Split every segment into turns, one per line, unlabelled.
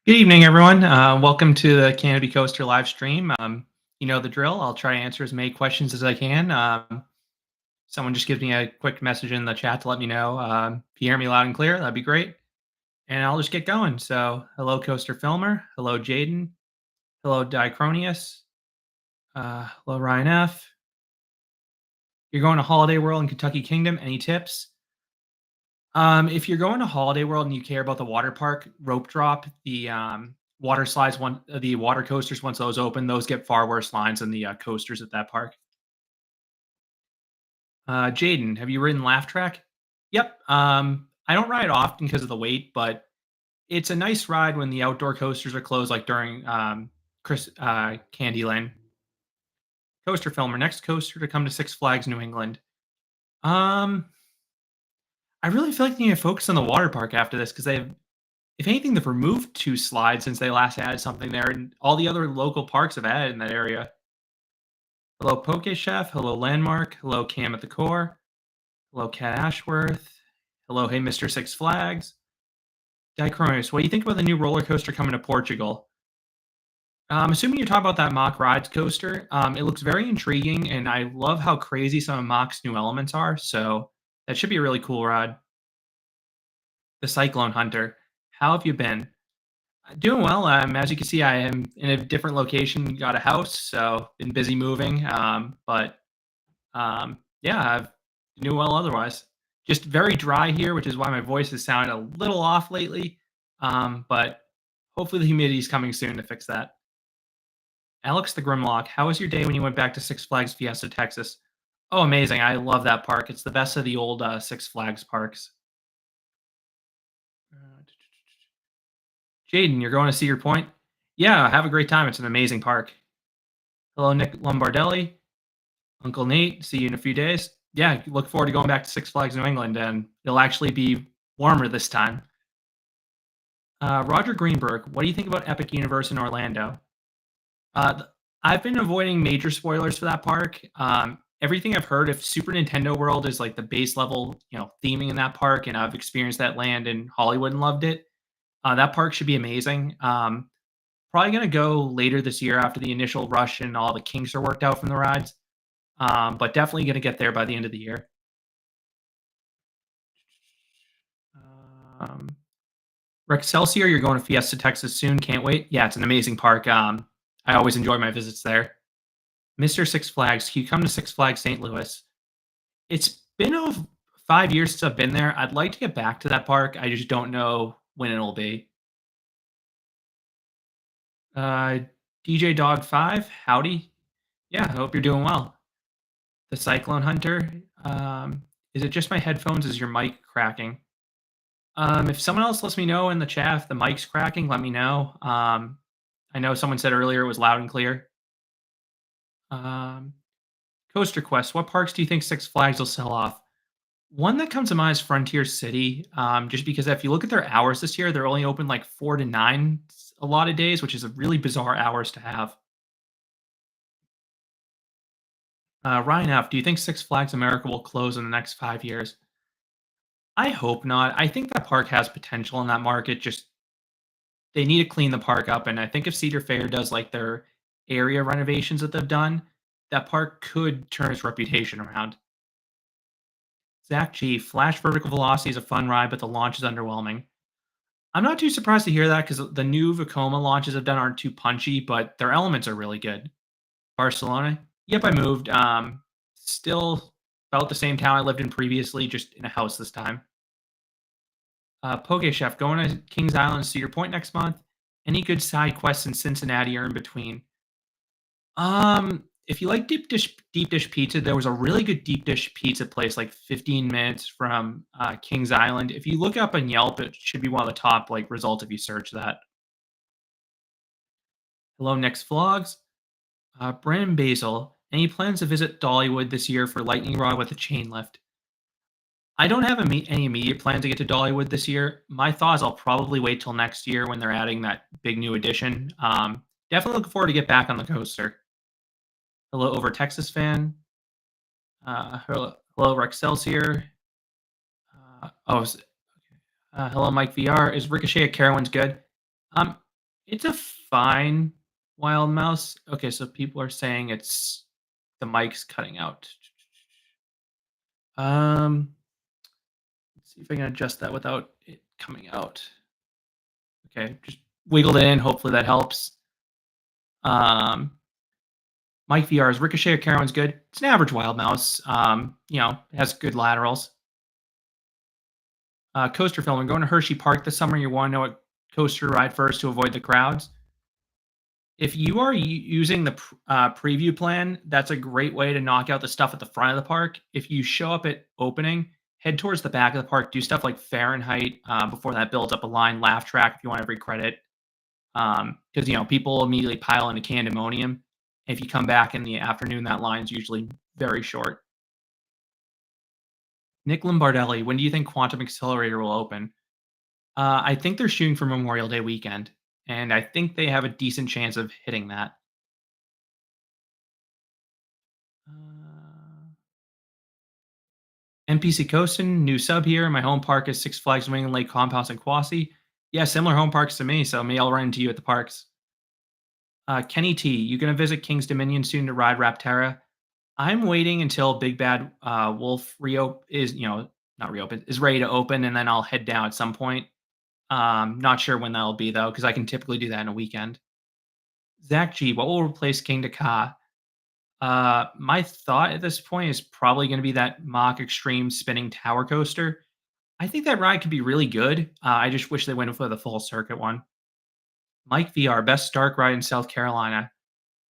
Good evening, everyone. Welcome to the Canopy Coaster live stream. You know the drill. I'll try to answer as many questions as I can. Someone just gives me a quick message in the chat to let me know if you hear me loud and clear. That'd be great. And I'll just get going. So, hello, Coaster Filmer. Hello, Jaden. Hello, Diachronius. Hello, Ryan F. You're going to Holiday World in Kentucky Kingdom. Any tips? If you're going to Holiday World and you care about the water park rope drop, the water slides, the water coasters, once those open, those get far worse lines than the coasters at that park. Jaden, have you ridden Laugh Track? Yep. I don't ride often because of the wait, but it's a nice ride when the outdoor coasters are closed, like during Candyland. Coaster Filmer, next coaster to come to Six Flags New England. Um, I really feel like they need to focus on the water park after this because they've if anything, they've removed 2 slides since they last added something there, and all the other local parks have added in that area. Hello, Poke Chef. Hello, Landmark. Hello, Cam at the Core. Hello, Cat Ashworth. Hello, hey, Mr. Six Flags. Dichronos, what do you think about the new roller coaster coming to Portugal? I'm assuming you're talking about that Mach Rides coaster. It looks very intriguing, and I love how crazy some of Mach's new elements are, so that should be a really cool ride. The Cyclone Hunter. How have you been? Doing well. As you can see, I am in a different location. Got a house, so been busy moving. Yeah, I've been doing well otherwise. Just very dry here, which is why my voice has sounded a little off lately. But hopefully the humidity is coming soon to fix that. Alex the Grimlock, how was your day when you went back to Six Flags Fiesta, Texas? Oh, amazing! I love that park. It's the best of the old Six Flags parks. Uh, Jaden, you're going to see your point? Yeah, have a great time. It's an amazing park. Hello, Nick Lombardelli. Uncle Nate, see you in a few days. Yeah, look forward to going back to Six Flags New England, and it'll actually be warmer this time. Roger Greenberg, what do you think about Epic Universe in Orlando? Uh, I've been avoiding major spoilers for that park. Everything I've heard, if Super Nintendo World is like the base level, theming in that park, and I've experienced that land in Hollywood and loved it, that park should be amazing. Probably gonna go later this year after the initial rush and all the kinks are worked out from the rides. But definitely gonna get there by the end of the year. Um, Rexcelsior, you're going to Fiesta, Texas soon. Can't wait. Yeah, it's an amazing park. I always enjoy my visits there. Mr. Six Flags, can you come to Six Flags St. Louis? It's been 5 years since I've been there. I'd like to get back to that park. I just don't know when it'll be. Uh, DJ Dog 5, howdy. Yeah, I hope you're doing well. The Cyclone Hunter, is it just my headphones? Is your mic cracking? If someone else lets me know in the chat if the mic's cracking, let me know. I know someone said earlier it was loud and clear. Um, Coaster Quest, what parks do you think Six Flags will sell off? One that comes to mind is Frontier City, just because if you look at their hours this year, they're only open like 4 to 9 a lot of days, which is a really bizarre hours to have. Ryan F., do you think Six Flags America will close in the next 5 years? I hope not. I think that park has potential in that market. Just they need to clean the park up, and I think if Cedar Fair does like their area renovations that they've done, that park could turn its reputation around. Zach G, Flash Vertical Velocity is a fun ride, but the launch is underwhelming. I'm not too surprised to hear that because the new Vekoma launches I've done aren't too punchy, but their elements are really good. Barcelona, yep, I moved. Still about the same town I lived in previously, just in a house this time. Poke Chef, going to Kings Island, Cedar Point next month. Any good side quests in Cincinnati or in between? If you like deep dish pizza, there was a really good deep dish pizza place like 15 minutes from Kings Island. If you look up on Yelp, it should be one of the top like results if you search that. Hello, next vlogs. Brandon Basil, any plans to visit Dollywood this year for Lightning Rod with a chain lift? I don't have any immediate plan to get to Dollywood this year. My thought is I'll probably wait till next year when they're adding that big new addition. Definitely looking forward to get back on the coaster. Hello, Over Texas fan. Hello, Rexcelsior. Oh, hello, Mike VR. Is Ricochet at Carowinds good? It's a fine wild mouse. Okay, so people are saying it's the mic's cutting out. Let's see if I can adjust that without it coming out. Okay, just wiggled it in. Hopefully that helps. Um, Mike VR's Ricochet or Carowin's good. It's an average wild mouse. It has good laterals. Coaster film. We're going to Hershey Park this summer. You want to know what coaster to ride first to avoid the crowds. If you are using the preview plan, that's a great way to knock out the stuff at the front of the park. If you show up at opening, head towards the back of the park. Do stuff like Fahrenheit before that builds up a line. Laugh track if you want every credit, because people immediately pile into Candemonium. If you come back in the afternoon, that line's usually very short. Nick Lombardelli, when do you think Quantum Accelerator will open? I think they're shooting for Memorial Day weekend, and I think they have a decent chance of hitting that. Uh, NPC Coastin, new sub here. My home park is Six Flags Wing and Lake Compounce and Quasi. Yeah, similar home parks to me, so maybe I'll run into you at the parks. Kenny T, you gonna visit King's Dominion soon to ride Rapterra? I'm waiting until Big Bad Wolf is not reopen is ready to open, and then I'll head down at some point. Not sure when that'll be though, because I can typically do that in a weekend. Zach G, what will replace King Ka? My thought at this point is probably going to be that Mach Extreme spinning tower coaster. I think that ride could be really good. I just wish they went for the full circuit one. Mike VR, best Stark ride in South Carolina.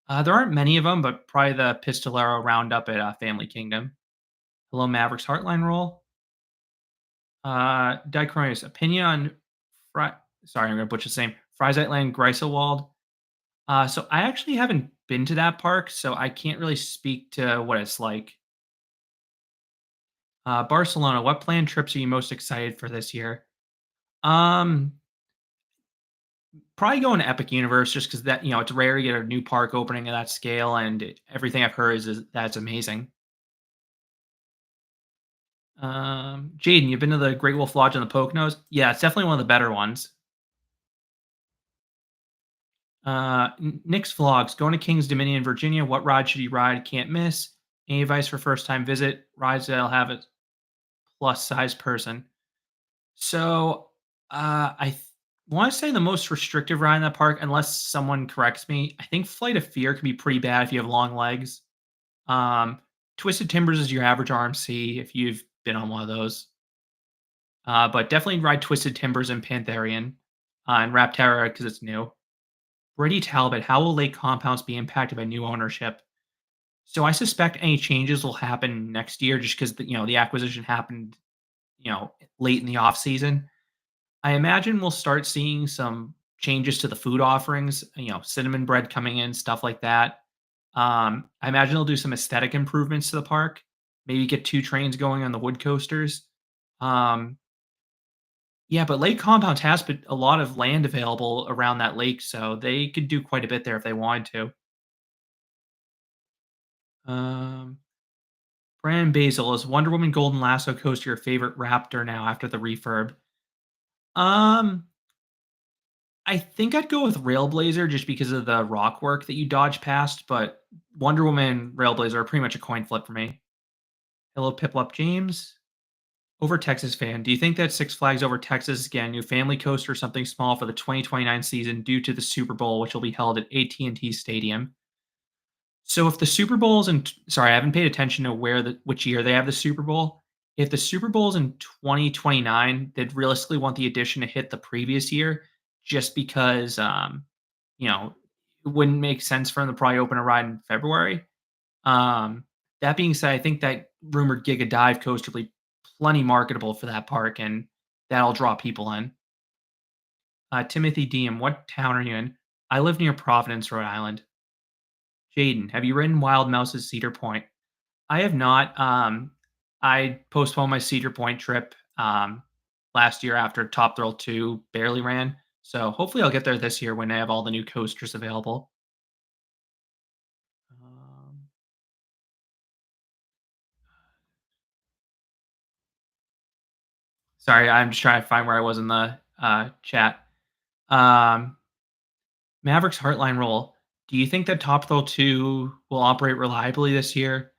There aren't many of them, but probably the Pistolero Roundup at Family Kingdom. Hello, Mavericks Heartline Roll. Dicronius, opinion on Fri- sorry, I'm going to butcher the same. Freizeitland Greiselwald. So I actually haven't been to that park, so I can't really speak to what it's like. Barcelona, what planned trips are you most excited for this year? Um, Probably going to Epic Universe just because it's rare to get a new park opening at that scale, and everything I've heard is that's amazing. Jaden, you've been to the Great Wolf Lodge on the Poconos? Yeah, it's definitely one of the better ones. Nick's Vlogs, going to King's Dominion, Virginia. What ride should you ride? Can't miss. Any advice for first time visit? Rides that'll have a plus size person. So, I want to say the most restrictive ride in that park, unless someone corrects me. I think Flight of Fear can be pretty bad if you have long legs. Um, Twisted Timbers is your average RMC if you've been on one of those. But definitely ride Twisted Timbers and Pantherian and Rapterra because it's new. Brady Talbot, how will lake compounds be impacted by new ownership? So I suspect any changes will happen next year just because the acquisition happened, late in the off season. I imagine we'll start seeing some changes to the food offerings, cinnamon bread coming in, stuff like that. I imagine they'll do some aesthetic improvements to the park, maybe get 2 trains going on the wood coasters. Um, yeah, but Lake Compound has been a lot of land available around that lake, so they could do quite a bit there if they wanted to. Um, Brand Basil, is Wonder Woman Golden Lasso coaster your favorite Raptor now after the refurb? Um, I think I'd go with Railblazer just because of the rock work that you dodge past, but Wonder Woman and Railblazer are pretty much a coin flip for me. Hello, Piplup James. Over Texas fan, do you think that Six Flags Over Texas is getting a new family coaster or something small for the 2029 season due to the Super Bowl, which will be held at AT&T Stadium? So if the Super Bowl's in sorry, I haven't paid attention to which year they have the Super Bowl. If the Super Bowl's in 2029, they'd realistically want the addition to hit the previous year just because you know, it wouldn't make sense for them to probably open a ride in February. Um, that being said, I think that rumored Giga Dive coaster will be plenty marketable for that park, and that'll draw people in. Timothy Diem, what town are you in? I live near Providence, Rhode Island. Jaden, have you ridden Wild Mouse's Cedar Point? I have not. I postponed my Cedar Point trip last year after Top Thrill 2 barely ran. So hopefully I'll get there this year when they have all the new coasters available. Um, Sorry, I'm just trying to find where I was in the chat. Um, Maverick's Heartline roll. Do you think that Top Thrill 2 will operate reliably this year?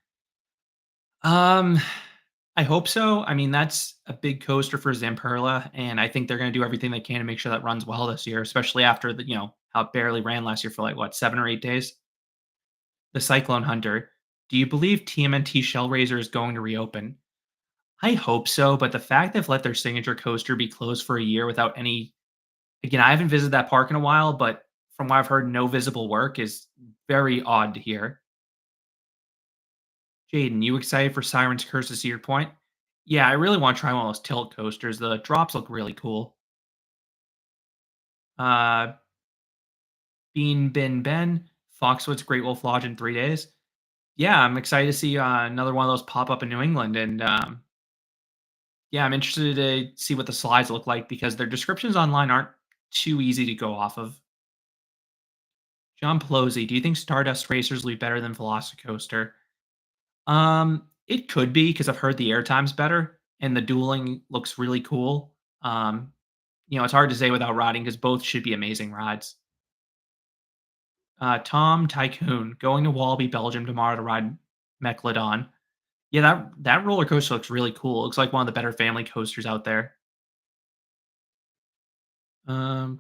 Um, I hope so. I mean, that's a big coaster for Zamperla, and I think they're going to do everything they can to make sure that runs well this year, especially after how it barely ran last year for like what 7 or 8 days. The Cyclone Hunter. Do you believe TMNT Shellraiser is going to reopen? I hope so, but the fact they've let their signature coaster be closed for a year without any again, I haven't visited that park in a while, but from what I've heard, no visible work is very odd to hear. Jaden, you excited for Siren's Curse to Cedar Point? Yeah, I really want to try one of those tilt coasters. The drops look really cool. Uh, Bean Bin Ben, Foxwoods Great Wolf Lodge in 3 days. Yeah, I'm excited to see another one of those pop up in New England, and yeah, I'm interested to see what the slides look like because their descriptions online aren't too easy to go off of. John Pelosi, do you think Stardust Racers will be better than Velocicoaster? It could be because I've heard the airtime's better and the dueling looks really cool. It's hard to say without riding because both should be amazing rides. Tom Tycoon going to Wallaby, Belgium tomorrow to ride Mechlodon. Yeah, that roller coaster looks really cool. It looks like one of the better family coasters out there. Um,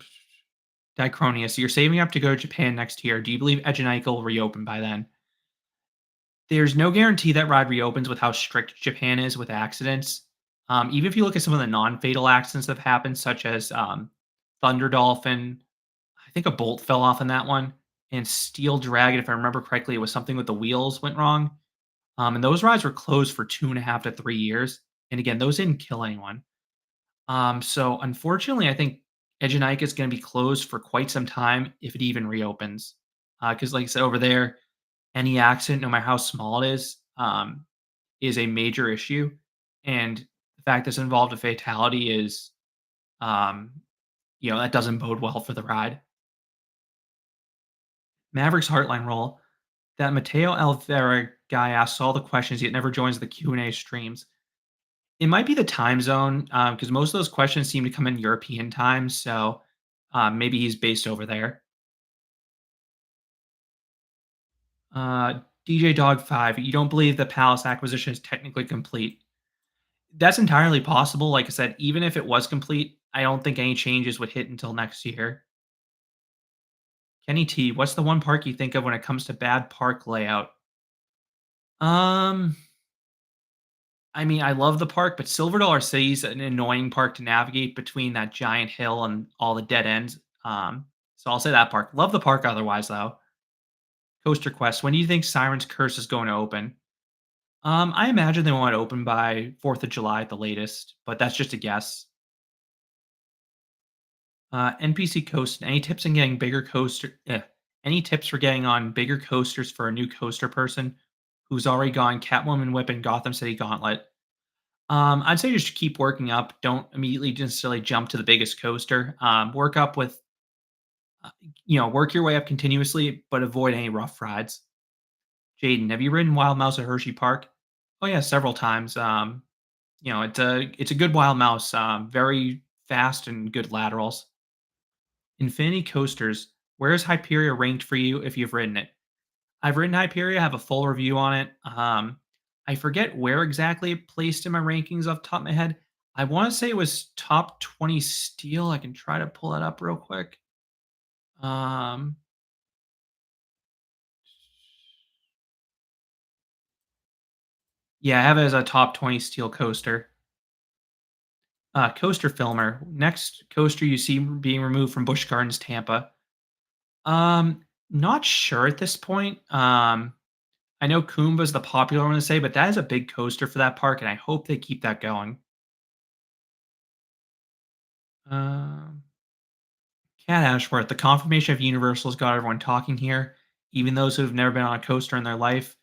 Dicronius, you're saving up to go to Japan next year. Do you believe Ejinaika will reopen by then? There's no guarantee that ride reopens with how strict Japan is with accidents. Even if you look at some of the non-fatal accidents that have happened, such as Thunder Dolphin, I think a bolt fell off in that one, and Steel Dragon, if I remember correctly, it was something with the wheels went wrong. And those rides were closed for 2.5 to 3 years. And again, those didn't kill anyone. So unfortunately, I think Ejinaika is going to be closed for quite some time if it even reopens. Because, like I said, over there, any accident, no matter how small it is a major issue. And the fact this involved a fatality is, um, that doesn't bode well for the ride. Maverick's Heartline roll. That Mateo Alvera guy asks all the questions yet never joins the Q&A streams. It might be the time zone because most of those questions seem to come in European time. So maybe he's based over there. DJ Dog 5, you don't believe the Palace acquisition is technically complete. That's entirely possible. Like I said, even if it was complete, I don't think any changes would hit until next year. Kenny T, what's the one park you think of when it comes to bad park layout? Um, I mean, I love the park, but Silver Dollar City's an annoying park to navigate between that giant hill and all the dead ends. So I'll say that park. Love the park otherwise, though. Coaster Quest, when do you think Siren's Curse is going to open? I imagine they want to open by 4th of July at the latest, but that's just a guess. NPC Coast, any tips on getting bigger coaster? Any tips for getting on bigger coasters for a new coaster person who's already gone Catwoman Whip and Gotham City Gauntlet? I'd say just keep working up. Don't immediately necessarily jump to the biggest coaster. Work up with, work your way up continuously, but avoid any rough rides. Jaden, have you ridden Wild Mouse at Hershey Park? Oh yeah, several times. It's a good Wild Mouse. Very fast and good laterals. Infinity Coasters. Where is Hyperia ranked for you if you've ridden it? I've ridden Hyperia, I have a full review on it. I forget where exactly it placed in my rankings off the top of my head. I want to say it was top 20 steel. I can try to pull that up real quick. Um, yeah, I have it as a top 20 steel coaster. Coaster Filmer. Next coaster you see being removed from Busch Gardens, Tampa. Not sure at this point. I know Kumba's the popular one to say, but that is a big coaster for that park, and I hope they keep that going. Um, Cat Ashworth, the confirmation of Universal's got everyone talking here, even those who have never been on a coaster in their life.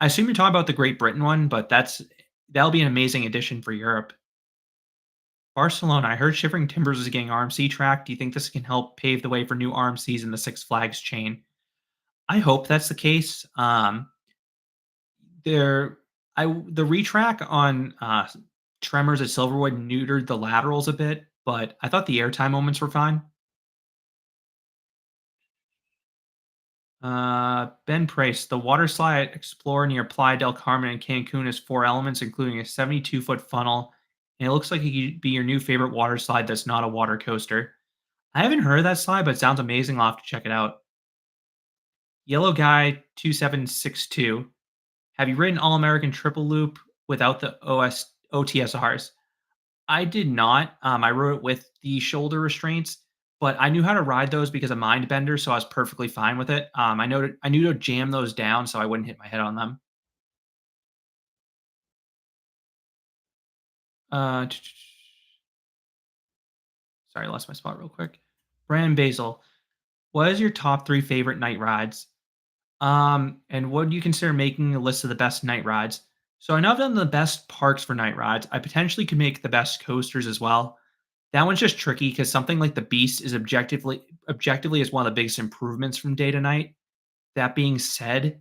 I assume you're talking about the Great Britain one, but that'll be an amazing addition for Europe. Barcelona, I heard Shivering Timbers is getting RMC track. Do you think this can help pave the way for new RMCs in the Six Flags chain? I hope that's the case. There, the retrack on Tremors at Silverwood neutered the laterals a bit, but I thought the airtime moments were fine. Ben Price, the water slide Explorer near Playa del Carmen in Cancun has four elements, including a 72-foot funnel, and it looks like it could be your new favorite water slide that's not a water coaster. I haven't heard of that slide, but it sounds amazing. I'll have to check it out. Yellow Guy 2762. Have you ridden All American Triple Loop without the OTSRs? I did not. I rode it with the shoulder restraints, but I knew how to ride those because of Mindbender, so I was perfectly fine with it. I knew to jam those down so I wouldn't hit my head on them. Uh, Sorry, I lost my spot real quick. Brandon Basil, what is your top three favorite night rides? And what do you consider making a list of the best night rides? So I know I've done the best parks for night rides. I potentially could make the best coasters as well. That one's just tricky because something like the Beast is objectively is one of the biggest improvements from day to night. That being said,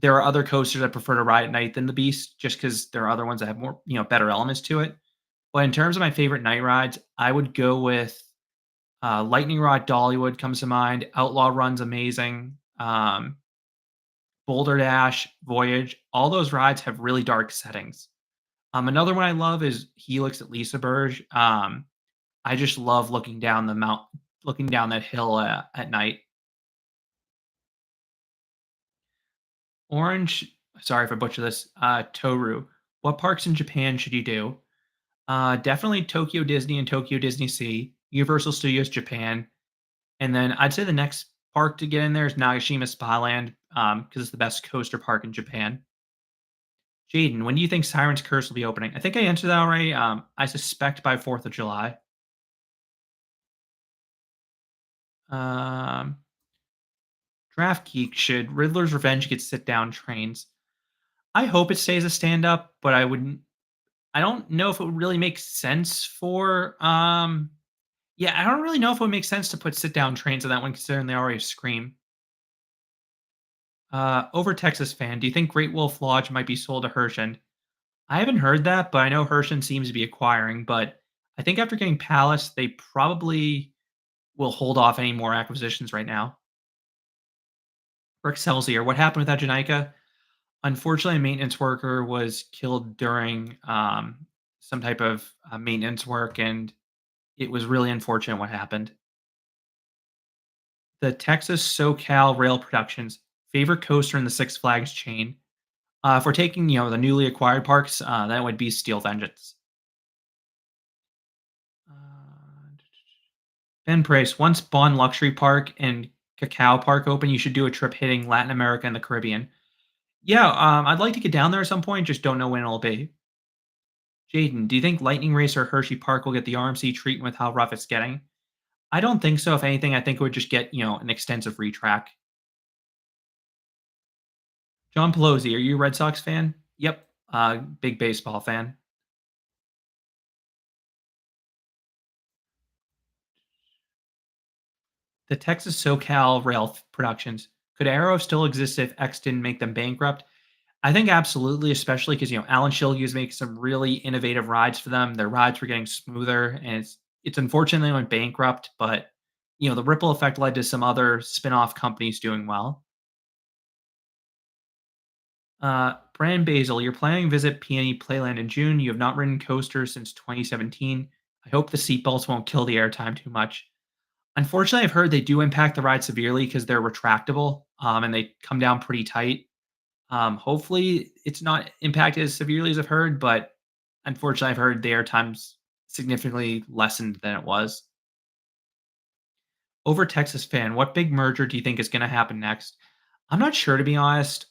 there are other coasters I prefer to ride at night than the Beast, just because there are other ones that have more, better elements to it. But in terms of my favorite night rides, I would go with Lightning Rod Dollywood comes to mind. Outlaw Run's amazing. Boulder Dash, Voyage, all those rides have really dark settings. Another one I love is Helix at Lisa Burge. I just love looking down that hill at night. Orange, sorry if I butcher this. Toru. What parks in Japan should you do? Definitely Tokyo Disney and Tokyo Disney Sea, Universal Studios Japan, and then I'd say the next park to get in there is Nagashima Spa-Land, because it's the best coaster park in Japan. Jaden, when do you think Siren's Curse will be opening? I think I answered that already. I suspect by 4th of July. Um, Draft Geek, should Riddler's Revenge get sit-down trains? I hope it stays a stand-up, but I don't know if it would really make sense for, yeah, I don't really know if it would make sense to put sit-down trains on that one considering they already scream. Over Texas fan, do you think Great Wolf Lodge might be sold to Hershend? I haven't heard that, but I know Hershend seems to be acquiring, but I think after getting Palace, they probably will hold off any more acquisitions right now. For Excelsior, what happened with that Janica? Unfortunately, a maintenance worker was killed during some type of maintenance work, and it was really unfortunate what happened. The Texas SoCal Rail Productions favorite coaster in the Six Flags chain. If we're taking the newly acquired parks, that would be Steel Vengeance. Uh, Ben Price, once Bond Luxury Park and Cacao Park open, you should do a trip hitting Latin America and the Caribbean. Yeah, I'd like to get down there at some point, just don't know when it'll be. Jaden, do you think Lightning Race or Hershey Park will get the RMC treatment with how rough it's getting? I don't think so. If anything, I think it would just get, an extensive retrack. John Pelosi, are you a Red Sox fan? Yep. Big baseball fan. The Texas SoCal Rail Productions. Could Arrow still exist if X didn't make them bankrupt? I think absolutely, especially because Alan Shilge is making some really innovative rides for them. Their rides were getting smoother, and it's unfortunate they went bankrupt, but the ripple effect led to some other spin-off companies doing well. Brand Basil, you're planning to visit Peony Playland in June. You have not ridden coasters since 2017. I hope the seatbelts won't kill the airtime too much. Unfortunately, I've heard they do impact the ride severely because they're retractable, and they come down pretty tight. Hopefully, it's not impacted as severely as I've heard, but unfortunately, I've heard the airtime's significantly lessened than it was. Over Texas fan, what big merger do you think is going to happen next? I'm not sure to be honest.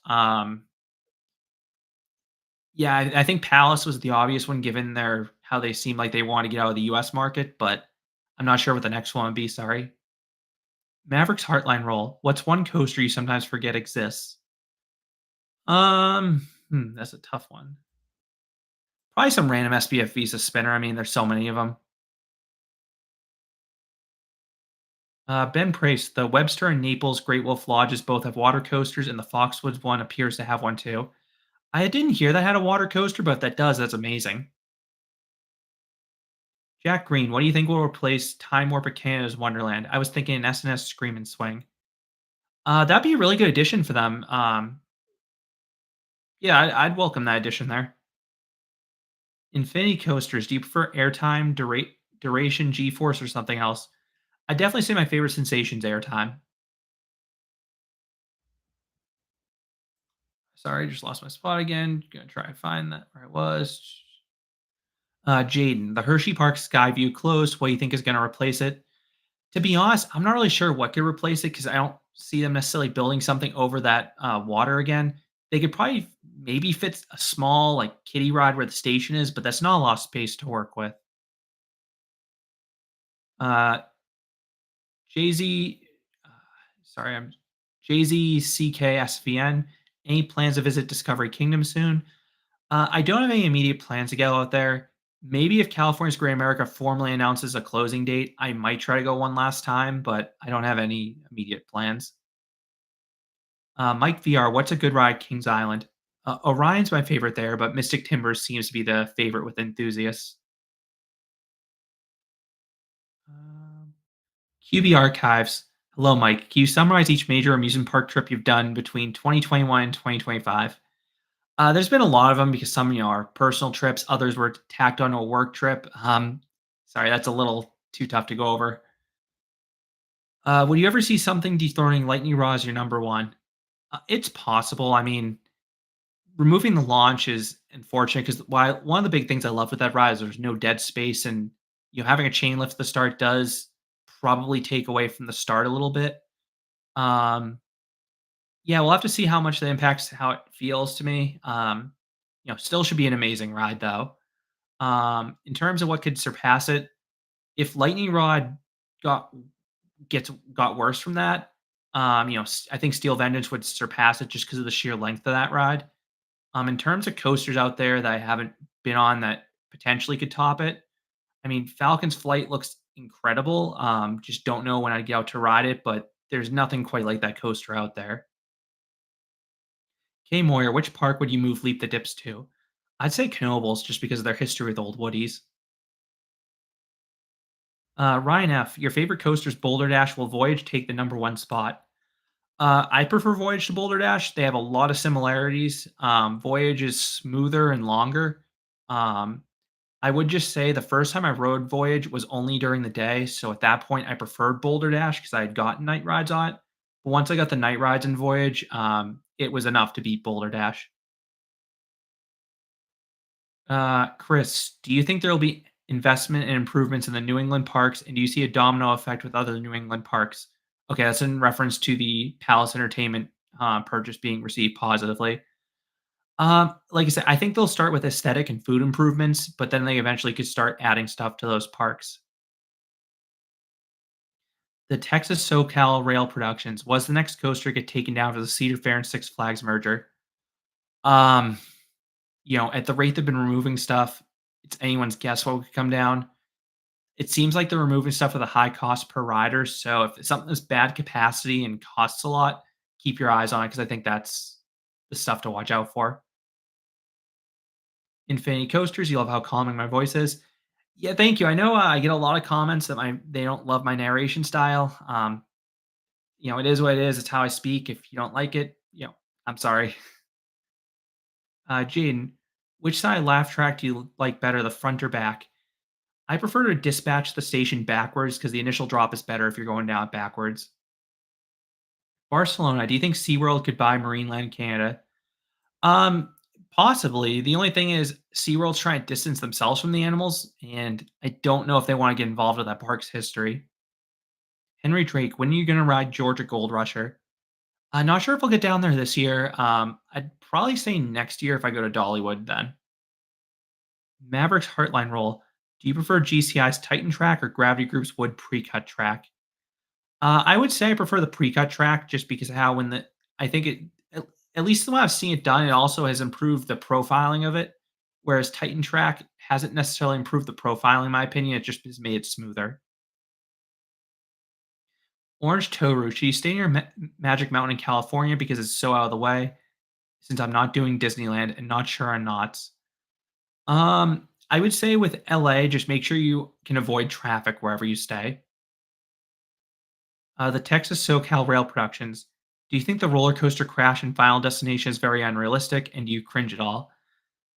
Yeah, I think Palace was the obvious one given their how they seem like they want to get out of the U.S. market, but I'm not sure what the next one would be. Sorry. Maverick's Heartline roll. What's one coaster you sometimes forget exists? That's a tough one. Probably some random SBF Visa spinner. I mean, there's so many of them. Ben Price, the Webster and Naples Great Wolf Lodges both have water coasters, and the Foxwoods one appears to have one too. I didn't hear that had a water coaster, but if that does, that's amazing. Jack Green, what do you think will replace Time Warp at Canada's Wonderland? I was thinking an SNS Scream and Swing. That'd be a really good addition for them. Yeah, I'd welcome that addition there. Infinity coasters. Do you prefer airtime, duration, G-force, or something else? I definitely say my favorite sensation's airtime. Sorry, just lost my spot again. Gonna try and find that where I was. Jaden, the Hershey Park Skyview closed. What do you think is going to replace it? To be honest, I'm not really sure what could replace it because I don't see them necessarily building something over that water again. They could probably maybe fit a small like kiddie ride where the station is, but that's not a lot of space to work with. Uh, Jay Z, uh, sorry, I'm Jay Z CKSVN. Any plans to visit Discovery Kingdom soon? I don't have any immediate plans to go out there. Maybe if California's Great America formally announces a closing date, I might try to go one last time, but I don't have any immediate plans. Mike VR, what's a good ride, Kings Island? Orion's my favorite there, but Mystic Timbers seems to be the favorite with enthusiasts. Um, QB Archives. Hello, Mike. Can you summarize each major amusement park trip you've done between 2021 and 2025? There's been a lot of them because some, are personal trips. Others were tacked onto a work trip. Sorry, that's a little too tough to go over. Would you ever see something dethroning Lightning Raw as your number one? It's possible. I mean, removing the launch is unfortunate because while one of the big things I love with that ride is there's no dead space, and having a chain lift at the start does probably take away from the start a little bit. Um, yeah, we'll have to see how much that impacts how it feels to me. Still should be an amazing ride though. In terms of what could surpass it, if Lightning Rod got got worse from that, I think Steel Vengeance would surpass it just because of the sheer length of that ride. In terms of coasters out there that I haven't been on that potentially could top it, I mean, Falcon's Flight looks incredible. Just don't know when I'd get out to ride it, but there's nothing quite like that coaster out there. K Moyer, which park would you move Leap the Dips to? I'd say Knobles just because of their history with old Woodies. Ryan F., your favorite coasters, Boulder Dash, will Voyage take the number one spot? I prefer Voyage to Boulder Dash. They have a lot of similarities. Voyage is smoother and longer. Um, I would just say the first time I rode Voyage was only during the day. So at that point, I preferred Boulder Dash because I had gotten night rides on it. But once I got the night rides in Voyage, it was enough to beat Boulder Dash. Chris, do you think there will be investment and improvements in the New England parks, and do you see a domino effect with other New England parks? Okay, that's in reference to the Palace Entertainment purchase being received positively. Like I said, I think they'll start with aesthetic and food improvements, but then they eventually could start adding stuff to those parks. The Texas SoCal Rail Productions was the next coaster to get taken down for the Cedar Fair and Six Flags merger. Um, at the rate they've been removing stuff, it's anyone's guess what could come down. It seems like they're removing stuff with a high cost per rider, so if something is bad capacity and costs a lot, keep your eyes on it because I think that's the stuff to watch out for. Infinity coasters, you love how calming my voice is. Yeah, thank you. I know I get a lot of comments that they don't love my narration style. It is what it is. It's how I speak. If you don't like it, I'm sorry. Jaden, which side laugh track do you like better, the front or back? I prefer to dispatch the station backwards because the initial drop is better if you're going down backwards. Barcelona, do you think SeaWorld could buy Marineland Canada? Um, Possibly. The only thing is SeaWorld's trying to distance themselves from the animals, and I don't know if they want to get involved with that park's history. Henry Drake, when are you going to ride Georgia Gold Rusher? I'm not sure if I'll get down there this year. I'd probably say next year if I go to Dollywood then. Maverick's Heartline Roll. Do you prefer GCI's Titan track or Gravity Group's Wood pre-cut track? I would say I prefer the pre-cut track just because of how when the I think it at least the way I've seen it done, it also has improved the profiling of it. Whereas Titan track hasn't necessarily improved the profiling, in my opinion. It just has made it smoother. Orange Toru, should you stay near Magic Mountain in California because it's so out of the way? Since I'm not doing Disneyland and not sure on knots. I would say with LA, just make sure you can avoid traffic wherever you stay. The Texas SoCal Rail Productions. Do you think the roller coaster crash in Final Destination is very unrealistic, and do you cringe at all?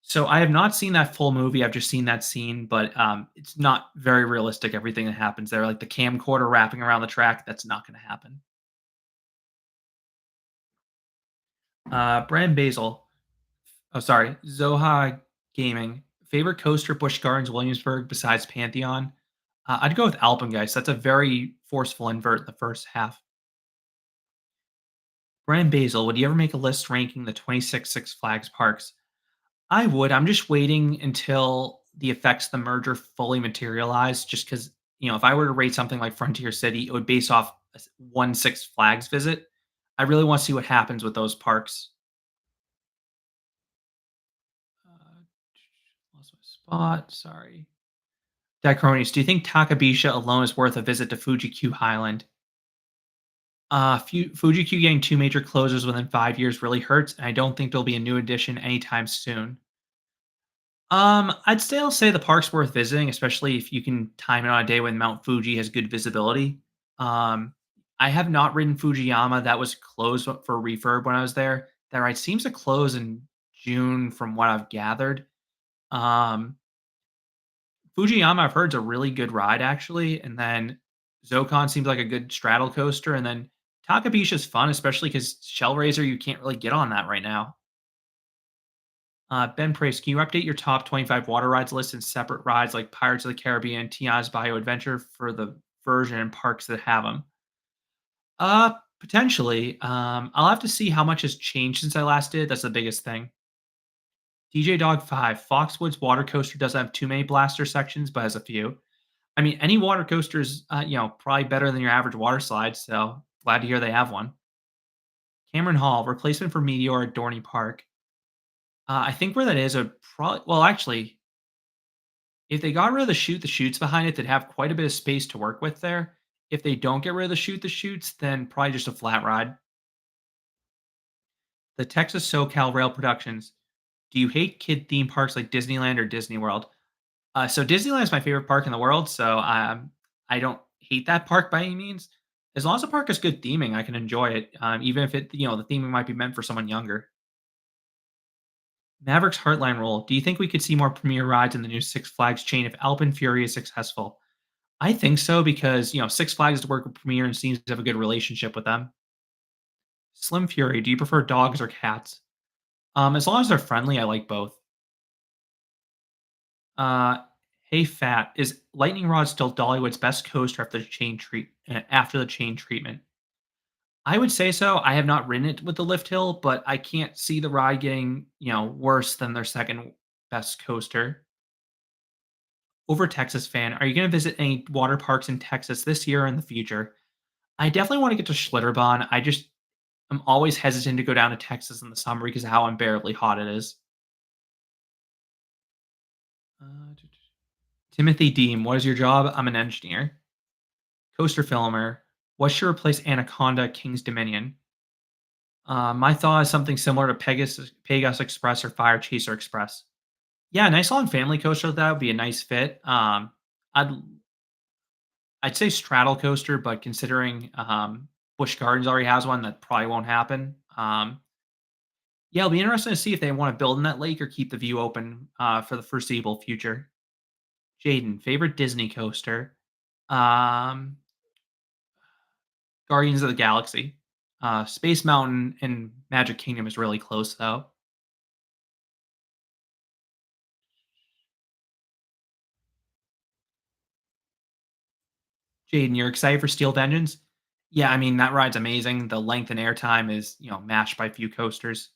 So I have not seen that full movie. I've just seen that scene, but it's not very realistic. Everything that happens there, like the camcorder wrapping around the track, that's not going to happen. Brand Basil. Oh, sorry, Zoha Gaming. Favorite coaster, Busch Gardens, Williamsburg, besides Pantheon. I'd go with Alpengeist. That's a very forceful invert in the first half. Brand Basil. Would you ever make a list ranking the 26 Six Flags parks? I would. I'm just waiting until the effects of the merger fully materialize, just because, if I were to rate something like Frontier City, it would base off one Six Flags visit. I really want to see what happens with those parks. Uh, lost my spot. Sorry. Diachronies, do you think Takabisha alone is worth a visit to Fuji Q Highland? Fuji Q getting two major closures within 5 years really hurts, and I don't think there'll be a new addition anytime soon. I'd still say the park's worth visiting, especially if you can time it on a day when Mount Fuji has good visibility. Um, I have not ridden Fujiyama. That was closed for refurb when I was there. That ride seems to close in June, from what I've gathered. Um, Fujiyama, I've heard, is a really good ride actually, and then Zokon seems like a good straddle coaster, and then Takabisha's fun, especially because Shellraiser you can't really get on that right now. Ben Price, can you update your top 25 water rides list in separate rides like Pirates of the Caribbean, Tiana's Bio Adventure for the version and parks that have them? Potentially. I'll have to see how much has changed since I last did. That's the biggest thing. DJ Dog 5, Foxwoods Water Coaster doesn't have too many blaster sections, but has a few. I mean, any water coaster is, probably better than your average water slide, so glad to hear they have one. Cameron Hall, replacement for Meteor at Dorney Park. I think where that is, would probably, well, actually, if they got rid of the chutes behind it, they'd have quite a bit of space to work with there. If they don't get rid of the chutes, then probably just a flat ride. The Texas SoCal Rail Productions. Do you hate kid theme parks like Disneyland or Disney World? So Disneyland is my favorite park in the world, so I don't hate that park by any means. As long as the park has good theming, I can enjoy it, even if the theming might be meant for someone younger. Maverick's Heartline Roll. Do you think we could see more premier rides in the new Six Flags chain if Alpine Fury is successful? I think so because Six Flags to work with Premier and seems to have a good relationship with them. Slim Fury. Do you prefer dogs or cats? As long as they're friendly, I like both. Uh, hey, Fat. Is Lightning Rod still Dollywood's best coaster after the chain treatment? I would say so. I have not ridden it with the lift hill, but I can't see the ride getting worse than their second best coaster. Over Texas fan, are you going to visit any water parks in Texas this year or in the future? I definitely want to get to Schlitterbahn. I'm always hesitant to go down to Texas in the summer because of how unbearably hot it is. Timothy Deem, what is your job? I'm an engineer. Coaster Filmer, what should replace Anaconda King's Dominion? My thought is something similar to Pegasus Express or Fire Chaser Express. Yeah, a nice long family coaster like that would be a nice fit. I'd I'd say straddle coaster, but considering Busch Gardens already has one, that probably won't happen. Yeah, it'll be interesting to see if they want to build in that lake or keep the view open for the foreseeable future. Jaden, favorite Disney coaster? Um, Guardians of the Galaxy. Space Mountain and Magic Kingdom is really close though. Jaden, you're excited for Steel Vengeance? Yeah, I mean that ride's amazing. The length and airtime is matched by few coasters.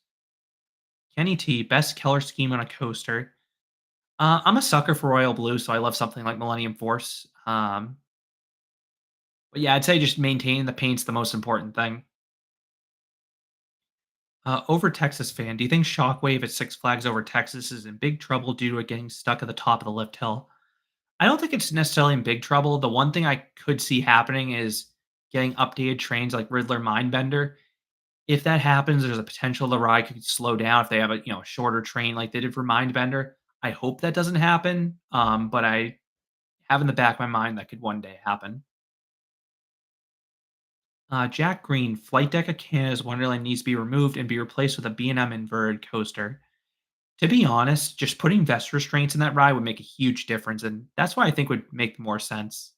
Kenny T, best color scheme on a coaster. I'm a sucker for royal blue, so I love something like Millennium Force. But yeah, I'd say just maintaining the paint's the most important thing. Over Texas fan, do you think Shockwave at Six Flags Over Texas is in big trouble due to it getting stuck at the top of the lift hill? I don't think it's necessarily in big trouble. The one thing I could see happening is getting updated trains like Riddler Mindbender. If that happens, there's a potential the ride could slow down if they have a shorter train like they did for Mindbender. I hope that doesn't happen, but I have in the back of my mind that could one day happen. Jack Green, Flight Deck of Canada's Wonderland needs to be removed and be replaced with a B&M inverted coaster. To be honest, just putting vest restraints in that ride would make a huge difference, and that's why I think would make more sense.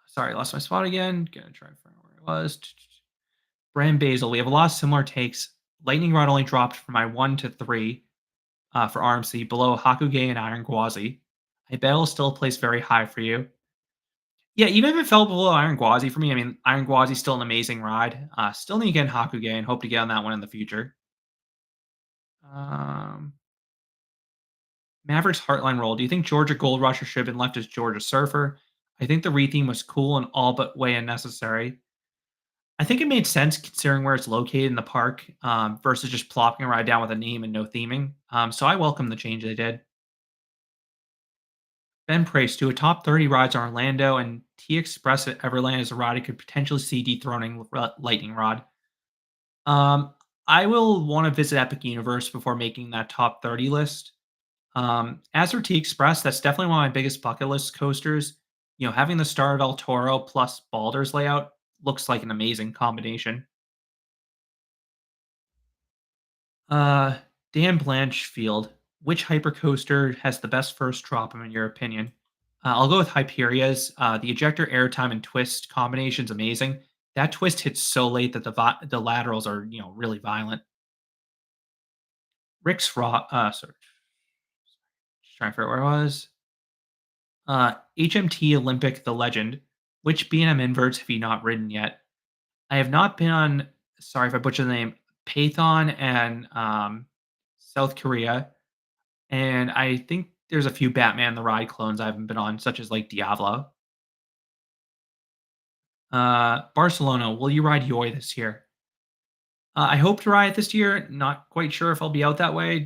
Sorry, I lost my spot again. Gonna try to find where it was. Brand Basil. We have a lot of similar takes. Lightning Rod only dropped from my 1 to 3 for RMC, below Hakuge and Iron Gwazi. I bet it'll still place very high for you. Yeah, even if it fell below Iron Gwazi for me, I mean, Iron Gwazi's still an amazing ride. Still need to get in Hakuge and hope to get on that one in the future. Um, Maverick's Heartline Roll. Do you think Georgia Gold Rusher should have been left as Georgia Surfer? I think the retheme was cool and all but way unnecessary. I think it made sense considering where it's located in the park versus just plopping a ride down with a name and no theming. So I welcome the change they did. Ben Price to a top 30 rides on Orlando and T Express at Everland is a ride I could potentially see dethroning Lightning Rod. Um, I will want to visit Epic Universe before making that top 30 list. As for T Express, that's definitely one of my biggest bucket list coasters. Having the Star of El Toro plus Baldur's layout looks like an amazing combination. Uh, Dan Blanchfield, which hypercoaster has the best first drop in your opinion? I'll go with Hyperia's. The ejector airtime and twist combination's amazing. That twist hits so late that the laterals are really violent. Rick's Raw. Sorry, just trying to figure out where I was. HMT Olympic the Legend. Which B&M inverts have you not ridden yet? I have not been on. Sorry if I butcher the name. Python and South Korea. And I think there's a few Batman the Ride clones I haven't been on, such as like Diablo. Barcelona, will you ride Yoy this year? I hope to ride it this year. Not quite sure if I'll be out that way.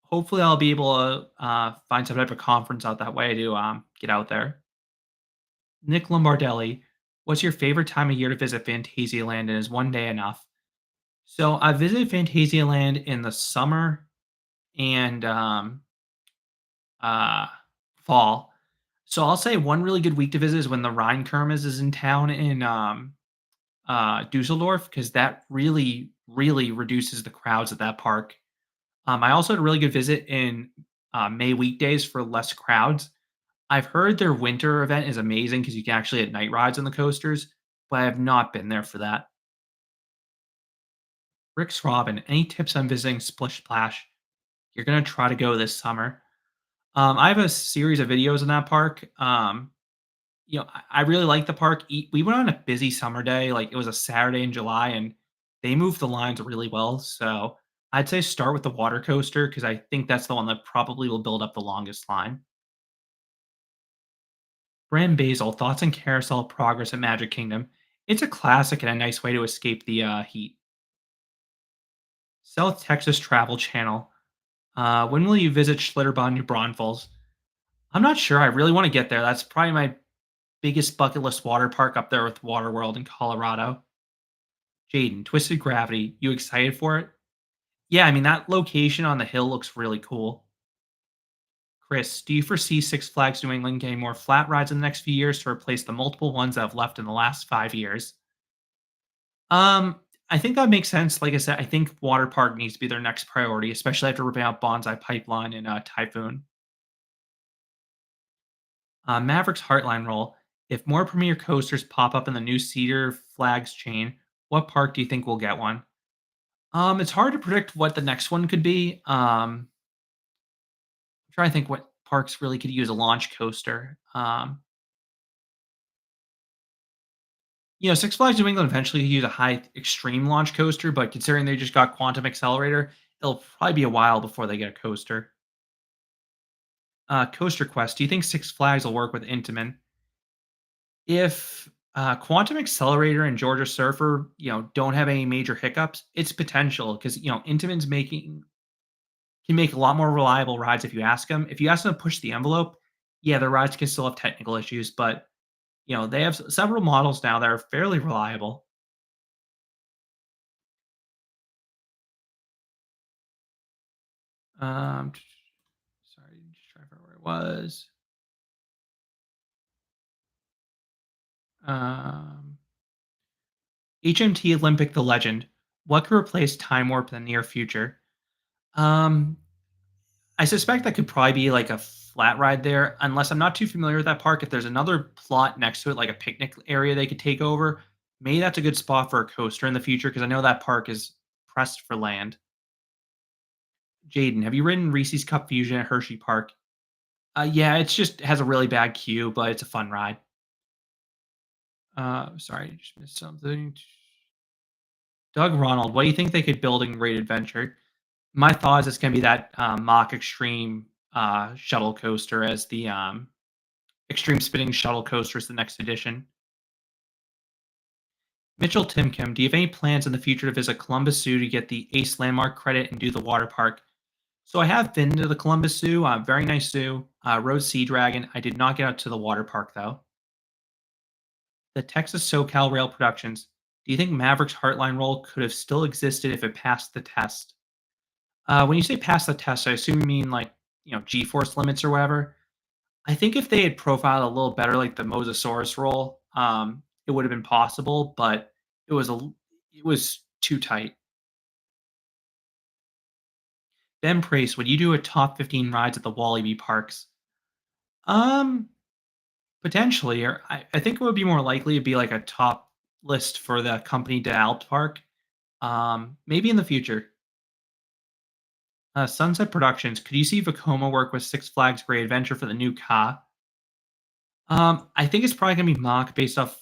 Hopefully, I'll be able to find some type of conference out that way to get out there. Nick Lombardelli, what's your favorite time of year to visit Phantasialand, and is one day enough? So I visited Phantasialand in the summer and uh, fall. So I'll say one really good week to visit is when the Rheinkermes is in town in Dusseldorf, because that really, really reduces the crowds at that park. I also had a really good visit in May weekdays for less crowds. I've heard their winter event is amazing because you can actually get night rides on the coasters, but I have not been there for that. Rick's Robin, any tips on visiting Splish Splash? You're gonna try to go this summer. I have a series of videos in that park. I really like the park. We went on a busy summer day, like it was a Saturday in July, and they moved the lines really well. So I'd say start with the water coaster because I think that's the one that probably will build up the longest line. Brand Basil, thoughts on Carousel Progress at Magic Kingdom. It's a classic and a nice way to escape the heat. South Texas Travel Channel. When will you visit Schlitterbahn, New Braunfels? I'm not sure. I really want to get there. That's probably my biggest bucket list water park up there with Waterworld in Colorado. Jaden, Twisted Gravity. You excited for it? Yeah, I mean, that location on the hill looks really cool. Chris, do you foresee Six Flags New England getting more flat rides in the next few years to replace the multiple ones that have left in the last 5 years? Um, I think that makes sense. Like I said, I think water park needs to be their next priority, especially after ripping out Bonsai Pipeline and Typhoon. Maverick's Heartline Roll. If more premier coasters pop up in the new Cedar Flags chain, what park do you think will get one? It's hard to predict what the next one could be. I'm trying to think what parks really could use a launch coaster. Six Flags New England eventually could use a high extreme launch coaster, but considering they just got Quantum Accelerator, it'll probably be a while before they get a coaster. Coaster Quest. Do you think Six Flags will work with Intamin? If Quantum Accelerator and Georgia Surfer, don't have any major hiccups, it's potential because Intamin's making can make a lot more reliable rides if you ask them. If you ask them to push the envelope, yeah, the rides can still have technical issues, but they have several models now that are fairly reliable. Um, sorry, just trying to remember where it was. Um, HMT Olympic the Legend. What could replace Time Warp in the near future? Um, I suspect that could probably be like a flat ride there, unless I'm not too familiar with that park. If there's another plot next to it, like a picnic area they could take over, maybe that's a good spot for a coaster in the future because I know that park is pressed for land. Jaden, have you ridden Reese's Cup Fusion at Hershey Park? Yeah, it's just has a really bad queue, but it's a fun ride. Sorry, I just missed something. Doug Ronald, what do you think they could build in Great Adventure? My thought is it's going to be that Mach Extreme shuttle coaster as the Extreme Spinning Shuttle Coaster is the next edition. Mitchell Timkim, do you have any plans in the future to visit Columbus Zoo to get the ACE landmark credit and do the water park? So I have been to the Columbus Zoo, very nice zoo. Rode Sea Dragon. I did not get out to the water park though. The Texas SoCal Rail Productions. Do you think Maverick's Heartline roll could have still existed if it passed the test? When you say pass the test, I assume you mean like G-force limits or whatever. I think if they had profiled a little better, like the Mosasaurus roll, it would have been possible, but it was it was too tight. Ben Price, would you do a top 15 rides at the Walibi parks? Um, Potentially, or I think it would be more likely to be like a top list for the company to Alp Park. Maybe in the future. Sunset Productions. Could you see Vekoma work with Six Flags Great Adventure for the new car? I think it's probably gonna be mock based off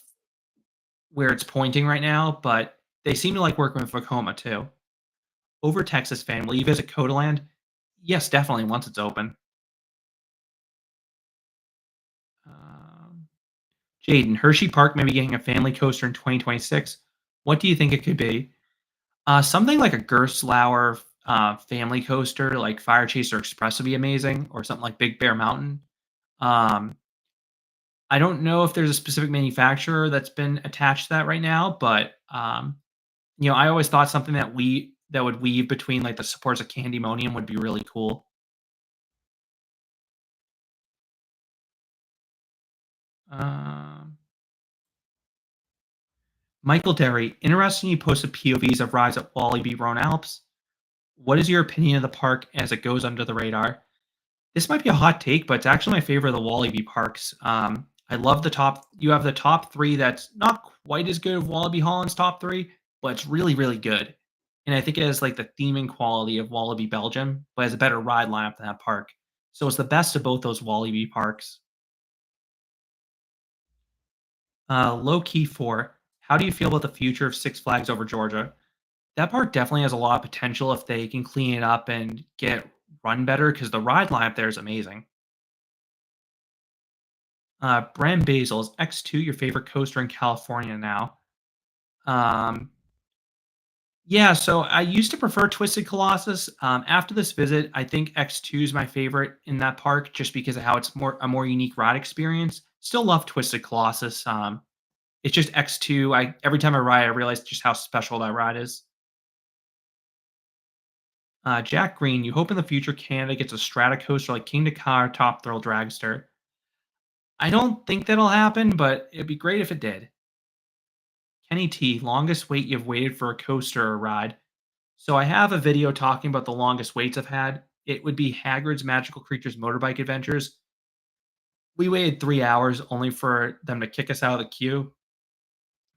where it's pointing right now, but they seem to like working with Vekoma too. Over Texas fan, will you visit Codaland? Yes, definitely once it's open. Um, Jaden, Hershey Park may be getting a family coaster in 2026. What do you think it could be? Something like a Gerstlauer family coaster, like Fire Chaser Express, would be amazing, or something like Big Bear Mountain. Um, I don't know if there's a specific manufacturer that's been attached to that right now, but I always thought something that would weave between like the supports of Candymonium would be really cool. Um, Michael Derry, interesting you posted POVs of rides at Walibi Rhone Alps. What is your opinion of the park as it goes under the radar? This might be a hot take, but it's actually my favorite of the Walibi parks. I love the top. You have the top three that's not quite as good as Wallaby Holland's top three, but it's really, really good. And I think it has like the theming quality of Wallaby Belgium, but has a better ride lineup than that park. So it's the best of both those Wallaby parks. Low key four. How do you feel about the future of Six Flags over Georgia? That park definitely has a lot of potential if they can clean it up and get run better because the ride lineup there is amazing. Brand Basil's X2, your favorite coaster in California now. Um, yeah, so I used to prefer Twisted Colossus. After this visit, I think X2 is my favorite in that park just because of how it's more a more unique ride experience. Still love Twisted Colossus. It's just X2. I every time I ride, I realize just how special that ride is. Jack Green, you hope in the future Canada gets a strata coaster like King Dakar Top Thrill Dragster. I don't think that'll happen, but it'd be great if it did. Kenny T, longest wait you've waited for a coaster or ride. So I have a video talking about the longest waits I've had. It would be Hagrid's Magical Creatures Motorbike Adventures. We waited 3 hours only for them to kick us out of the queue.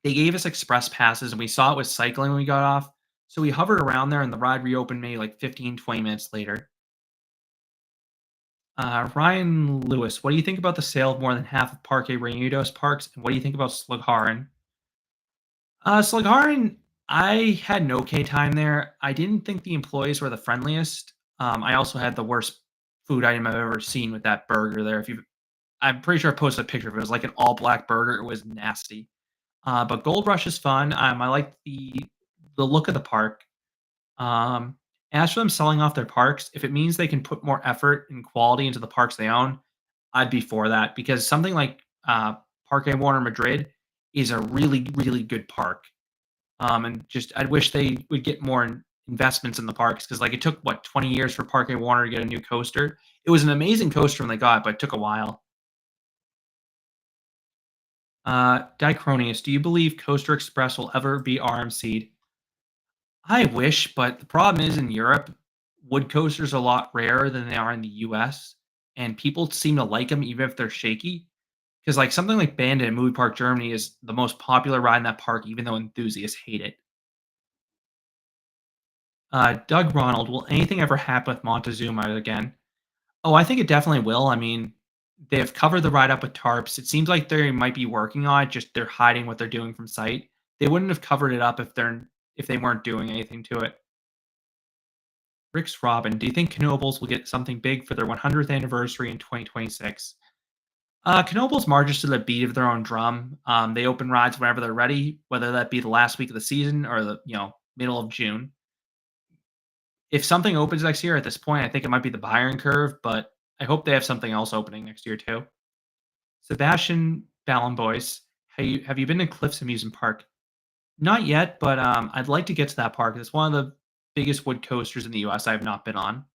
They gave us express passes and we saw it was cycling when we got off. So we hovered around there and the ride reopened maybe like 15, 20 minutes later. Ryan Lewis, what do you think about the sale of more than half of Parque Reunidos parks? And what do you think about Slugharan? Slugharan, I had an okay time there. I didn't think the employees were the friendliest. I also had the worst food item I've ever seen with that burger there. If you, I'm pretty sure I posted a picture of it. It was like an all black burger. It was nasty. But Gold Rush is fun. I like the look of the park. Um, as for them selling off their parks, if it means they can put more effort and quality into the parks they own, I'd be for that because something like Parque Warner Madrid is a really, really good park. And just I wish they would get more investments in the parks because like it took what 20 years for Parque Warner to get a new coaster. It was an amazing coaster when they got it, but it took a while. Dicronius, do you believe Coaster Express will ever be RMC'd? I wish, but the problem is in Europe, wood coasters are a lot rarer than they are in the US, and people seem to like them even if they're shaky. Because like something like Bandit in Movie Park Germany is the most popular ride in that park, even though enthusiasts hate it. Doug Ronald, will anything ever happen with Montezuma again? Oh, I think it definitely will. I mean, they've covered the ride up with tarps. It seems like they might be working on it, just they're hiding what they're doing from sight. They wouldn't have covered it up if they weren't doing anything to it. Rick's Robin, do you think Knobles will get something big for their 100th anniversary in 2026? Knobles marches to the beat of their own drum. They open rides whenever they're ready, whether that be the last week of the season or the middle of June. If something opens next year, at this point, I think it might be the Byron Curve, but I hope they have something else opening next year too. Sebastian Ballenboys, have you been to Cliffs Amusement Park? Not yet, but I'd like to get to that park. It's one of the biggest wood coasters in the U.S. I have not been on.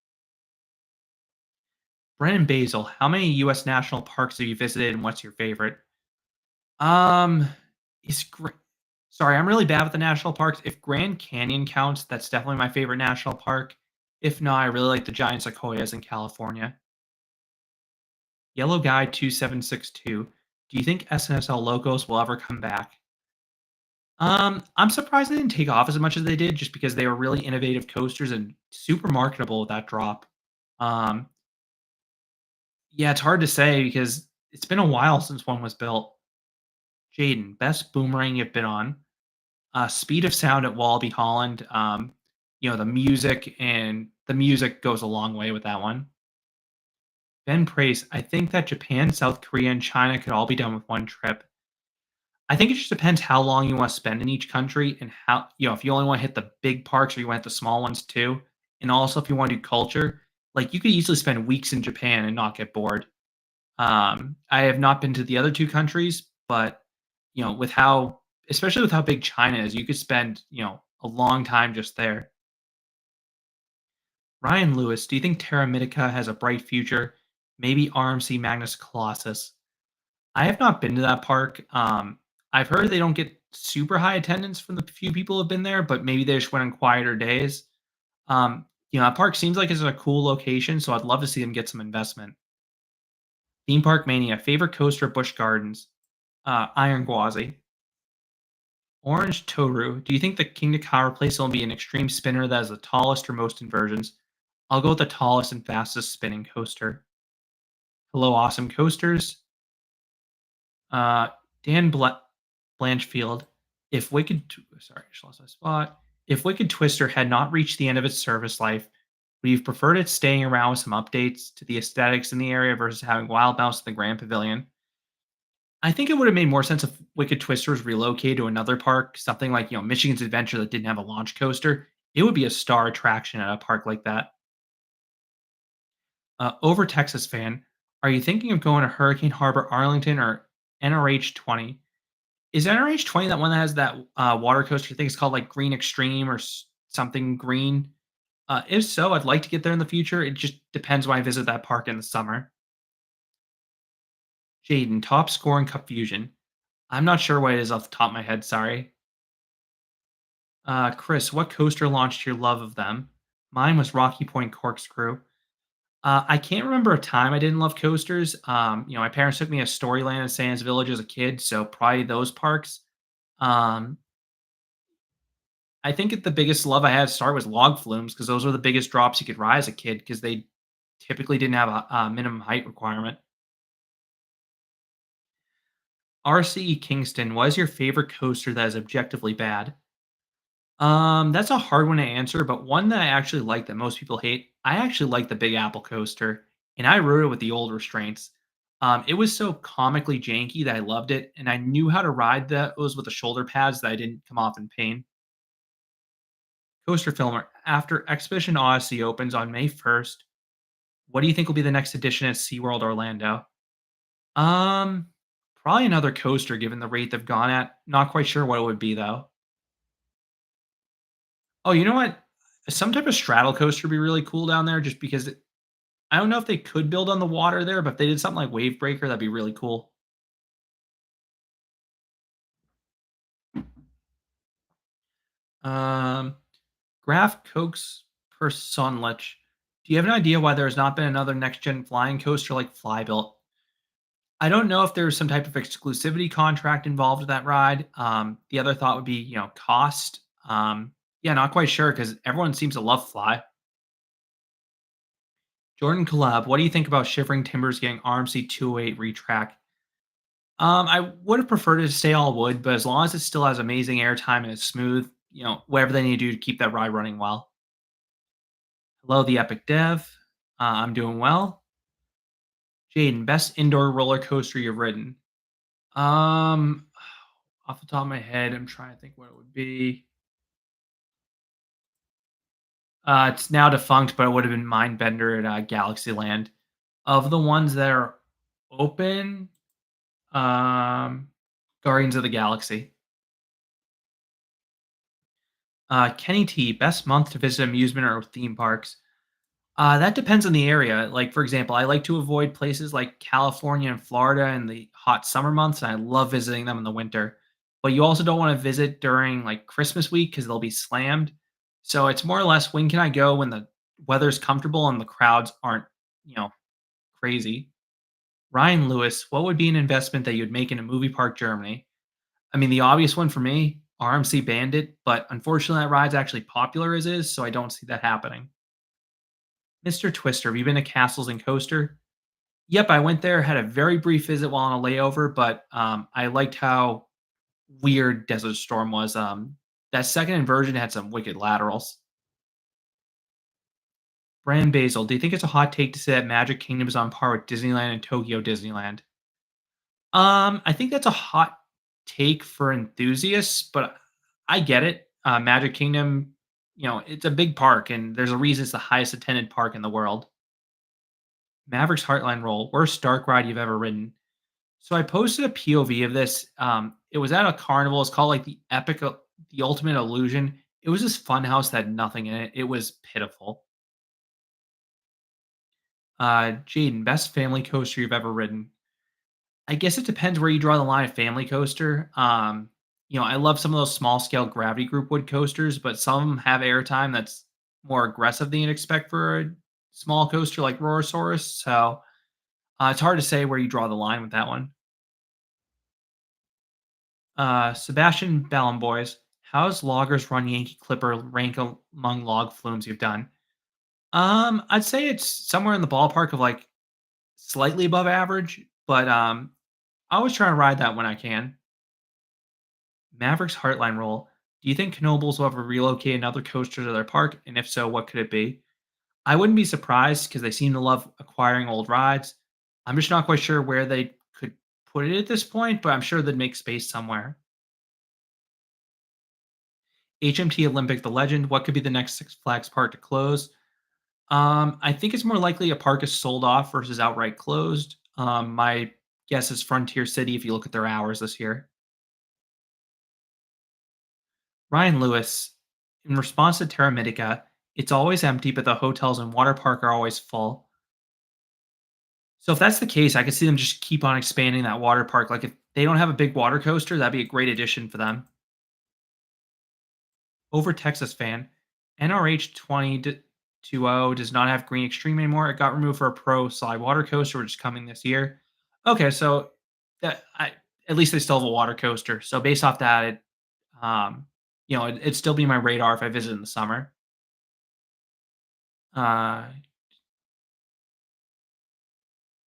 Brennan Basil, how many U.S. national parks have you visited, and what's your favorite? Um, is Gra- Sorry, I'm really bad with the national parks. If Grand Canyon counts, that's definitely my favorite national park. If not, I really like the giant sequoias in California. Yellow Guy 2762. Do you think SNSL logos will ever come back? I'm surprised they didn't take off as much as they did just because they were really innovative coasters and super marketable with that drop. Um, yeah, it's hard to say because it's been a while since one was built. Jaden, best boomerang you've been on. Speed of sound at Wallaby Holland. The music goes a long way with that one. Ben Praise, I think that Japan, South Korea, and China could all be done with one trip. I think it just depends how long you want to spend in each country and how, if you only want to hit the big parks or you want the small ones too. And also, if you want to do culture, like you could easily spend weeks in Japan and not get bored. I have not been to the other two countries, but especially with how big China is, you could spend, a long time just there. Ryan Lewis, do you think Terra Mythica has a bright future? Maybe RMC Magnus Colossus. I have not been to that park. I've heard they don't get super high attendance from the few people who've been there, but maybe they just went on quieter days. That park seems like it's a cool location, so I'd love to see them get some investment. Theme Park Mania, favorite coaster, Busch Gardens, Iron Gwazi. Orange Toru, do you think the King Tower place will be an extreme spinner that has the tallest or most inversions? I'll go with the tallest and fastest spinning coaster. Hello, awesome coasters. Uh, Dan Blanchfield, if sorry, I just lost my spot. If Wicked Twister had not reached the end of its service life, would you have preferred it staying around with some updates to the aesthetics in the area versus having Wild Bounce in the Grand Pavilion? I think it would have made more sense if Wicked Twister was relocated to another park, something like Michigan's Adventure that didn't have a launch coaster. It would be a star attraction at a park like that. Over Texas fan, are you thinking of going to Hurricane Harbor, Arlington, or NRH 20? Is NRH 20 that one that has that water coaster? I think it's called like Green Extreme or something green. If so, I'd like to get there in the future. It just depends when I visit that park in the summer. Jaden, top score in Cup Fusion. I'm not sure what it is off the top of my head. Sorry. Chris, what coaster launched your love of them? Mine was Rocky Point Corkscrew. I can't remember a time I didn't love coasters. My parents took me to Storyland and Sands Village as a kid, so probably those parks. Um, I think the biggest love I had to start was log flumes because those were the biggest drops you could ride as a kid because they typically didn't have a minimum height requirement. RCE Kingston, what is your favorite coaster that is objectively bad? That's a hard one to answer, but one that I actually like that most people hate. I actually like the Big Apple coaster, and I rode it with the old restraints. It was so comically janky that I loved it, and I knew how to ride those with the shoulder pads that I didn't come off in pain. Coaster Filmer, after Expedition Odyssey opens on May 1st, what do you think will be the next edition at SeaWorld Orlando? Um, Probably another coaster given the rate they've gone at. Not quite sure what it would be though. Oh, you know what? Some type of straddle coaster would be really cool down there just because I don't know if they could build on the water there, but if they did something like Wave Breaker, that'd be really cool. Um, Graf Koch's Personlich. Do you have an idea why there has not been another next gen flying coaster like Flybuilt? I don't know if there's some type of exclusivity contract involved with that ride. The other thought would be, cost. Yeah, not quite sure because everyone seems to love Fly. Jordan Collab, what do you think about Shivering Timbers getting RMC 208 retrack? I would have preferred it to stay all wood, but as long as it still has amazing airtime and it's smooth, whatever they need to do to keep that ride running well. Hello, the Epic Dev. I'm doing well. Jaden, best indoor roller coaster you've ridden? Um, Off the top of my head, I'm trying to think what it would be. It's now defunct, but it would have been Mindbender at Galaxyland. Of the ones that are open, um, Guardians of the Galaxy. Kenny T, best month to visit amusement or theme parks. That depends on the area. Like, for example, I like to avoid places like California and Florida in the hot summer months, and I love visiting them in the winter. But you also don't want to visit during like Christmas week because they'll be slammed. So it's more or less when can I go when the weather's comfortable and the crowds aren't, you know, crazy. Ryan Lewis, what would be an investment that you'd make in a movie park Germany? I mean, the obvious one for me, RMC Bandit, but unfortunately that ride's actually popular as is, so I don't see that happening. Mr. Twister, have you been to Castles and Coaster? Yep, I went there, had a very brief visit while on a layover, but I liked how weird Desert Storm was. That second inversion had some wicked laterals. Brand Basil, do you think it's a hot take to say that Magic Kingdom is on par with Disneyland and Tokyo Disneyland? I think that's a hot take for enthusiasts, but I get it. Magic Kingdom, it's a big park, and there's a reason it's the highest attended park in the world. Maverick's Heartline Roll, worst dark ride you've ever ridden. So I posted a POV of this. It was at a carnival. It's called like the Ultimate Illusion. It was this fun house that had nothing in it. It was pitiful. Jaden, best family coaster you've ever ridden. I guess it depends where you draw the line of family coaster. I love some of those small scale gravity group wood coasters, but some have airtime that's more aggressive than you'd expect for a small coaster like Rorosaurus. So it's hard to say where you draw the line with that one. Sebastian Ballenboys, how's Loggers Run Yankee Clipper rank among log flumes you've done? I'd say it's somewhere in the ballpark of like slightly above average, but I always try to ride that when I can. Maverick's Heartline Roll. Do you think Knobles will ever relocate another coaster to their park? And if so, what could it be? I wouldn't be surprised because they seem to love acquiring old rides. I'm just not quite sure where they could put it at this point, but I'm sure they'd make space somewhere. HMT Olympic the Legend. What could be the next Six Flags park to close? I think it's more likely a park is sold off versus outright closed. My guess is Frontier City if you look at their hours this year. Ryan Lewis, in response to Terra Medica, it's always empty, but the hotels and water park are always full. So if that's the case, I could see them just keep on expanding that water park. Like if they don't have a big water coaster, that'd be a great addition for them. Over Texas fan, NRH 2020 does not have Green Extreme anymore. It got removed for a Pro Slide water coaster, which is coming this year. Okay, so at least they still have a water coaster. So based off that, it'd still be my radar if I visit in the summer. Uh,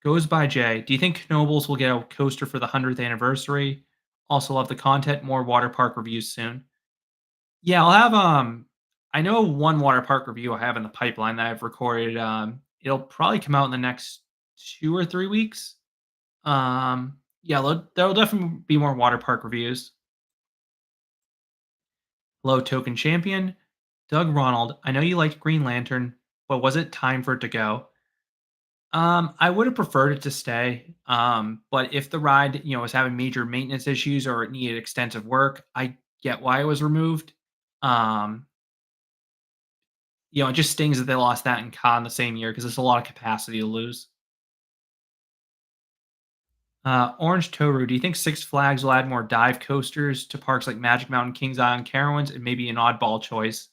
Goes by Jay. Do you think Knobles will get a coaster for the 100th anniversary? Also love the content. More water park reviews soon. Yeah, I'll have I know one water park review I have in the pipeline that I've recorded. It'll probably come out in the next 2 or 3 weeks. Yeah, there'll definitely be more water park reviews. Hello, Token Champion. Doug Ronald, I know you liked Green Lantern, but was it time for it to go? I would have preferred it to stay. But if the ride, was having major maintenance issues or it needed extensive work, I get why it was removed. Um, it just stings that they lost that in Con the same year because there's a lot of capacity to lose. Orange Toru, do you think Six Flags will add more dive coasters to parks like Magic Mountain, Kings Island, Carowinds, and maybe an oddball choice?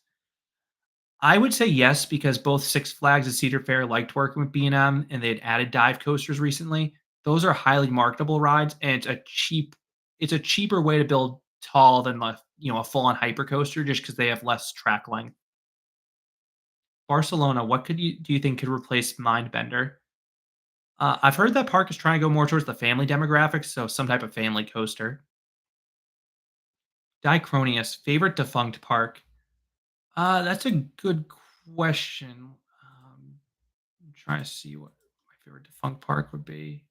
I would say yes because both Six Flags and Cedar Fair liked working with B&M and they'd added dive coasters recently. Those are highly marketable rides and it's a cheaper way to build tall than a full-on hyper coaster just because they have less track length. Barcelona, what could you do you think could replace Mindbender? I've heard that park is trying to go more towards the family demographics, so some type of family coaster. Dicronius, favorite defunct park? That's a good question. I'm trying to see what my favorite defunct park would be.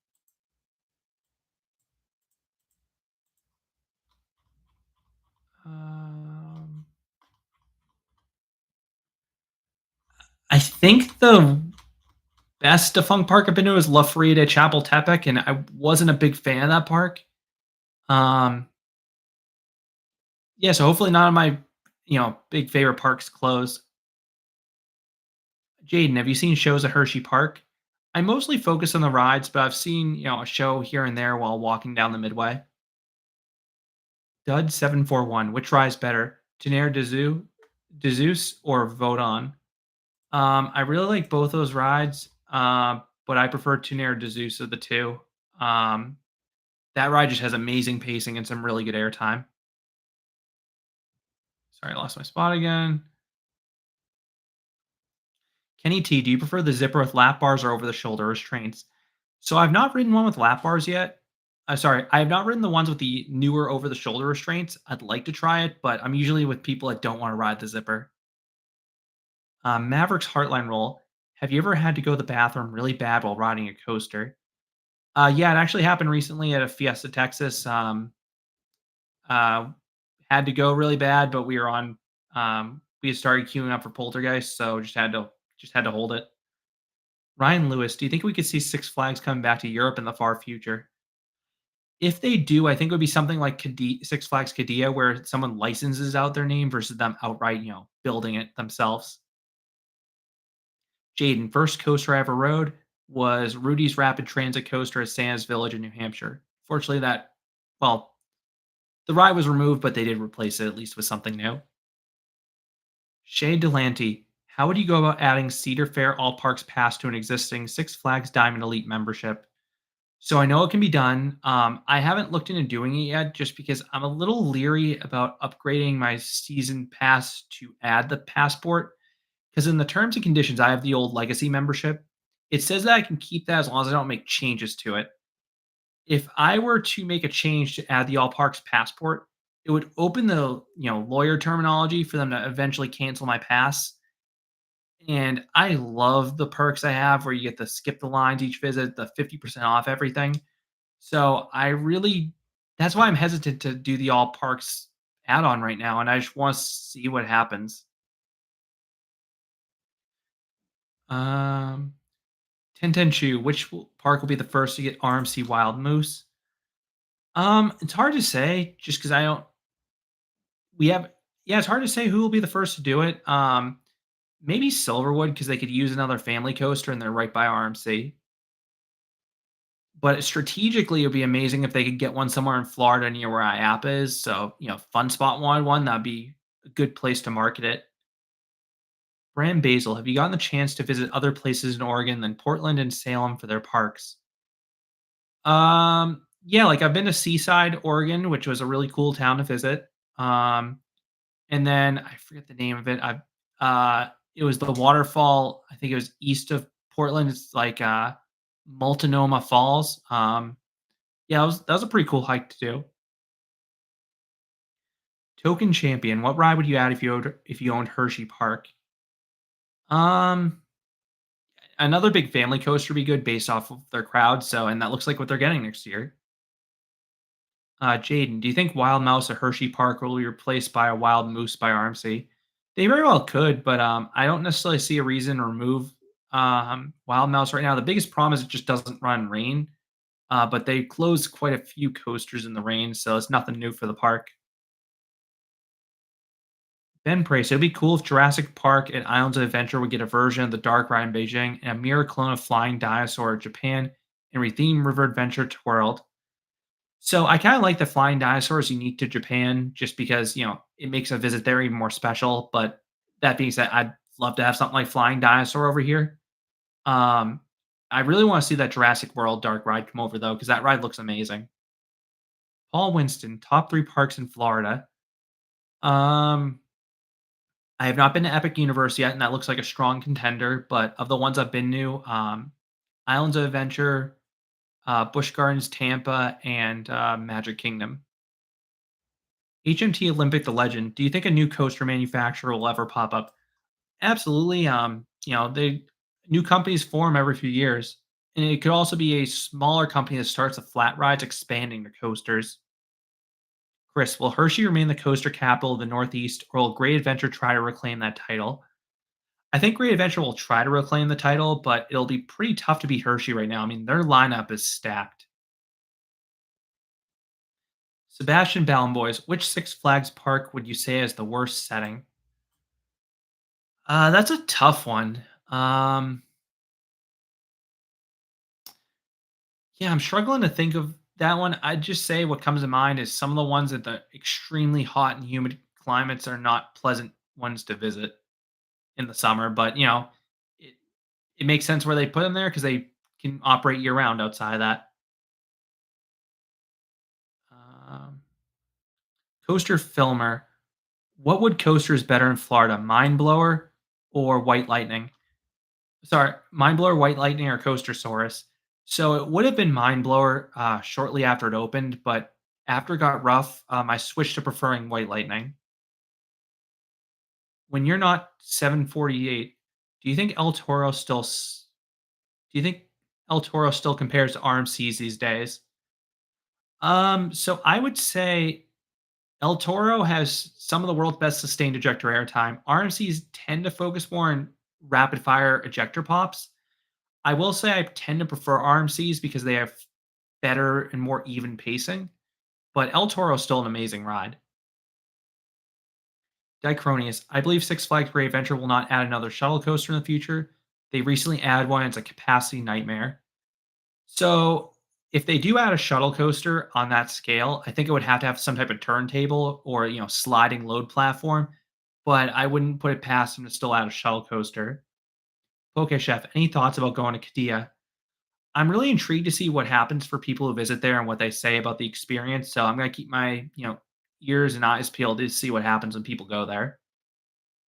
Um, I think the best defunct park I've been to is La Ferida Chapultepec, and I wasn't a big fan of that park. Um, yeah, so hopefully none of my big favorite parks close. Jaden, have you seen shows at Hershey Park? I mostly focus on the rides, but I've seen a show here and there while walking down the Midway. Dud 741. Which ride's better? Tenaire de Zeus or Vodon? I really like both those rides, but I prefer Tenaire de Zeus of the two. Um, that ride just has amazing pacing and some really good airtime. Sorry, I lost my spot again. Kenny T, do you prefer the zipper with lap bars or over the shoulder restraints? So I've not ridden one with lap bars yet. Sorry, I have not ridden the ones with the newer over the shoulder restraints. I'd like to try it, but I'm usually with people that don't want to ride the zipper. Maverick's Heartline Roll. Have you ever had to go to the bathroom really bad while riding a coaster? Yeah, it actually happened recently at a Fiesta Texas. Uh, had to go really bad, but we had started queuing up for Poltergeist, so just had to hold it. Ryan Lewis, do you think we could see Six Flags coming back to Europe in the far future? If they do, I think it would be something like Six Flags Qiddiya, where someone licenses out their name versus them outright, building it themselves. Jaden, first coaster I ever rode was Rudy's Rapid Transit Coaster at Santa's Village in New Hampshire. Fortunately, well, the ride was removed, but they did replace it at least with something new. Shay Delanty, how would you go about adding Cedar Fair All Parks Pass to an existing Six Flags Diamond Elite membership? So I know it can be done. I haven't looked into doing it yet just because I'm a little leery about upgrading my season pass to add the passport. Because in the terms and conditions, I have the old legacy membership. It says that I can keep that as long as I don't make changes to it. If I were to make a change to add the All Parks passport, it would open the lawyer terminology for them to eventually cancel my pass. And I love the perks I have where you get to skip the lines each visit, the 50% off everything. So that's why I'm hesitant to do the all parks add-on right now, and I just want to see what happens. Um, Tenchu, which park will be the first to get RMC Wild Moose? It's hard to say just because I don't. We have, yeah, it's hard to say who will be the first to do it. Maybe Silverwood because they could use another family coaster and they're right by RMC. But strategically, it would be amazing if they could get one somewhere in Florida near where IAPA is. So, Fun Spot wanted one. That'd be a good place to market it. Bram Basil, have you gotten the chance to visit other places in Oregon than Portland and Salem for their parks? Yeah, like I've been to Seaside, Oregon, which was a really cool town to visit. And then I forget the name of it. It was the waterfall. I think it was east of Portland. It's like Multnomah Falls. Yeah, that was a pretty cool hike to do. Token champion. What ride would you add if you owned Hershey Park? Um, Another big family coaster would be good based off of their crowd. So, and that looks like what they're getting next year. Jaden, do you think Wild Mouse at Hershey Park will be replaced by a Wild Moose by RMC? They very well could, but I don't necessarily see a reason to remove Wild Mouse right now. The biggest problem is it just doesn't run rain, but they closed quite a few coasters in the rain, so it's nothing new for the park. Ben Price, it'd be cool if Jurassic Park and Islands of Adventure would get a version of the Dark Ride in Beijing and a mirror clone of Flying Dinosaur in Japan and retheme River Adventure to World. So I kind of like the flying dinosaur is unique to Japan just because, it makes a visit there even more special. But that being said, I'd love to have something like flying dinosaur over here. Um, I really want to see that Jurassic World dark ride come over though, because that ride looks amazing. Paul Winston, top 3 parks in Florida. Um, I have not been to Epic Universe yet, and that looks like a strong contender. But of the ones I've been to, Islands of Adventure, Busch Gardens, Tampa, and Magic Kingdom. HMT Olympic the Legend. Do you think a new coaster manufacturer will ever pop up? Absolutely. They new companies form every few years, and it could also be a smaller company that starts with flat rides, expanding to coasters. Chris, will Hershey remain the coaster capital of the Northeast, or will Great Adventure try to reclaim that title? I think Great Adventure will try to reclaim the title, but it'll be pretty tough to beat Hershey right now. I mean, their lineup is stacked. Sebastian Ballenboys, which Six Flags park would you say is the worst setting? That's a tough one. Um, yeah, I'm struggling to think of that one. I'd just say what comes to mind is some of the ones that the extremely hot and humid climates are not pleasant ones to visit in the summer. But it, it makes sense where they put them there because they can operate year round outside of that. Um, Coaster Filmer. What would coasters better in Florida? Mind Blower or White Lightning? Sorry, Mind Blower, White Lightning, or Coaster Saurus. So it would have been Mind Blower shortly after it opened, but after it got rough, I switched to preferring White Lightning. When you're not 748, do you think El Toro still? Do you think El Toro still compares to RMCs these days? So I would say El Toro has some of the world's best sustained ejector airtime. RMCs tend to focus more on rapid fire ejector pops. I will say I tend to prefer RMCs because they have better and more even pacing, but El Toro is still an amazing ride. Dicronius, I believe Six Flags Great Adventure will not add another shuttle coaster in the future. They recently added one, it's a capacity nightmare. So if they do add a shuttle coaster on that scale, I think it would have to have some type of turntable or sliding load platform. But I wouldn't put it past them to still add a shuttle coaster. Okay, Chef, any thoughts about going to Kadia? I'm really intrigued to see what happens for people who visit there and what they say about the experience. So I'm gonna keep my ears and eyes peeled to see what happens when people go there.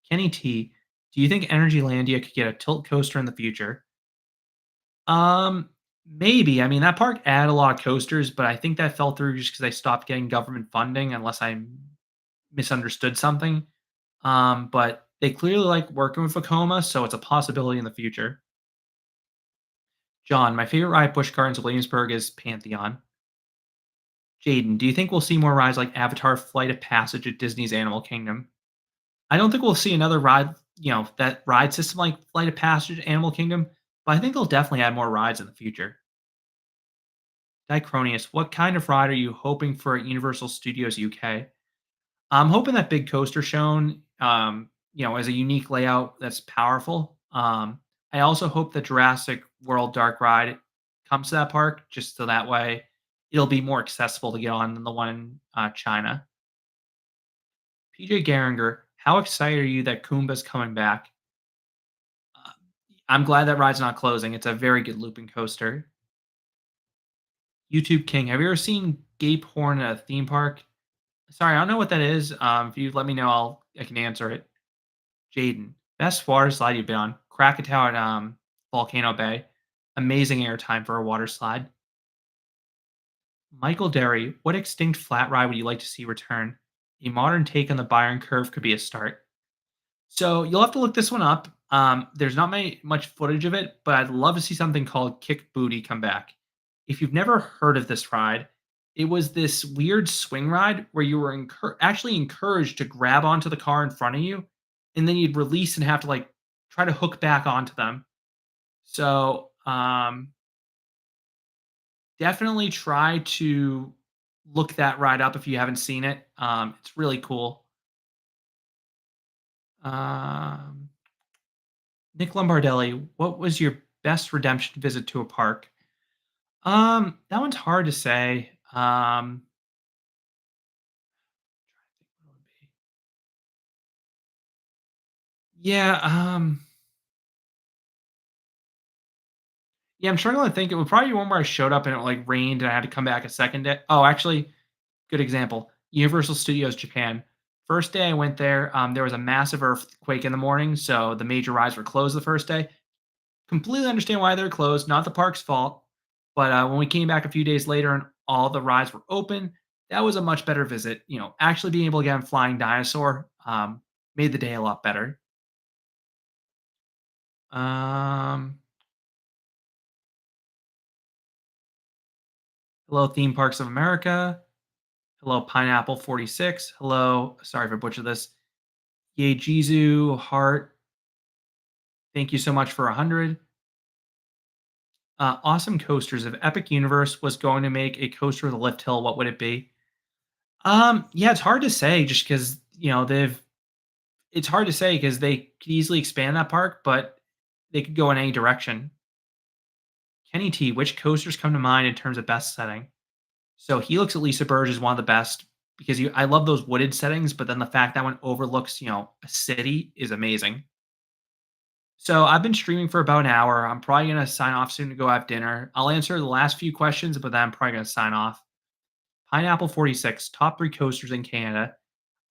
Kenny T, do you think Energylandia could get a tilt coaster in the future? Um, Maybe. I mean, that park had a lot of coasters, but I think that fell through just because they stopped getting government funding, unless I misunderstood something. But they clearly like working with Vekoma, so it's a possibility in the future. John, my favorite ride at Busch Gardens Williamsburg is Pantheon. Jaden, do you think we'll see more rides like Avatar Flight of Passage at Disney's Animal Kingdom? I don't think we'll see another ride, that ride system like Flight of Passage at Animal Kingdom, but I think they'll definitely add more rides in the future. Dicronius, what kind of ride are you hoping for at Universal Studios UK? I'm hoping that big coaster shown, as a unique layout that's powerful. I also hope the Jurassic World Dark Ride comes to that park, just so that way it'll be more accessible to get on than the one in China. PJ Garinger, how excited are you that Kumba's coming back? Uh, I'm glad that ride's not closing. It's a very good looping coaster. YouTube King, have you ever seen Gape Horn at a theme park? Sorry, I don't know what that is. If you let me know, I can answer it. Jaden, best water slide you've been on? Krakatoa at Volcano Bay. Amazing airtime for a water slide. Michael Derry, what extinct flat ride would you like to see return? A modern take on the Byron Curve could be a start. So you'll have to look this one up. There's not much footage of it, but I'd love to see something called Kick Booty come back. If you've never heard of this ride, it was this weird swing ride where you were actually encouraged to grab onto the car in front of you, and then you'd release and have to like try to hook back onto them. So definitely try to look that ride up if you haven't seen it. It's really cool. Um, Nick Lombardelli, what was your best redemption visit to a park? That one's hard to say. Yeah, yeah, I'm struggling to think. It would probably be one where I showed up and it like rained and I had to come back a second day. Oh, actually, good example. Universal Studios Japan. First day I went there, there was a massive earthquake in the morning, so the major rides were closed the first day. Completely understand why they're closed, not the park's fault. But when we came back a few days later and all the rides were open, that was a much better visit. Actually being able to get on Flying Dinosaur made the day a lot better. Um, Hello, Theme Parks of America. Hello, Pineapple 46. Hello, sorry if I butchered this. Yejizu Heart. Thank you so much for 100. Awesome coasters. If Epic Universe was going to make a coaster with a lift hill, what would it be? Yeah, it's hard to say just because, it's hard to say because they could easily expand that park, but they could go in any direction. Kenny T, which coasters come to mind in terms of best setting? So Helix at Lisa Burge is one of the best because I love those wooded settings, but then the fact that one overlooks, a city is amazing. So I've been streaming for about an hour. I'm probably gonna sign off soon to go have dinner. I'll answer the last few questions, but then I'm probably gonna sign off. Pineapple 46, top three coasters in Canada.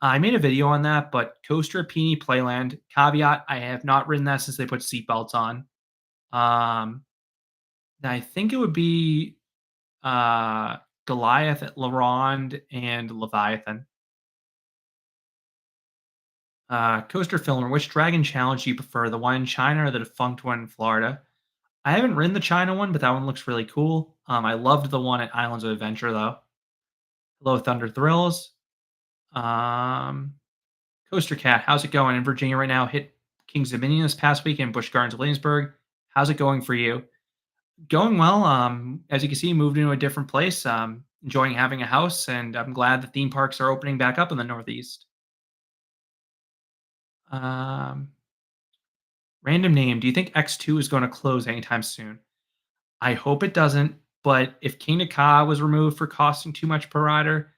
I made a video on that, but Coaster Peony Playland. Caveat: I have not ridden that since they put seatbelts on. Um, I think it would be uh, Goliath, LaRonde, and Leviathan. Coaster Filmer, which Dragon Challenge do you prefer, the one in China or the defunct one in Florida? I haven't ridden the China one, but that one looks really cool. I loved the one at Islands of Adventure, though. Hello, Thunder Thrills. Um, Coaster Cat, how's it going in Virginia right now? Hit Kings Dominion this past weekend, Busch Gardens, Williamsburg. How's it going for you? Going well. As you can see, moved into a different place. Enjoying having a house, and I'm glad the theme parks are opening back up in the Northeast. Um, Random name. Do you think X2 is going to close anytime soon? I hope it doesn't. But if King of Ka was removed for costing too much per rider,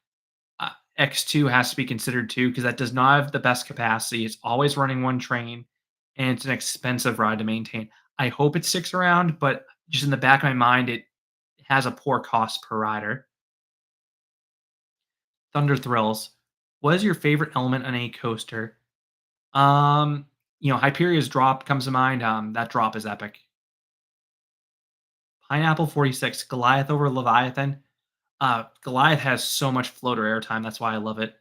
X2 has to be considered too because that does not have the best capacity. It's always running one train, and it's an expensive ride to maintain. I hope it sticks around, but just in the back of my mind, it has a poor cost per rider. Thunder Thrills. What is your favorite element on a coaster? Um, Hyperia's drop comes to mind. That drop is epic. Pineapple 46, Goliath over Leviathan. Goliath has so much floater airtime. That's why I love it.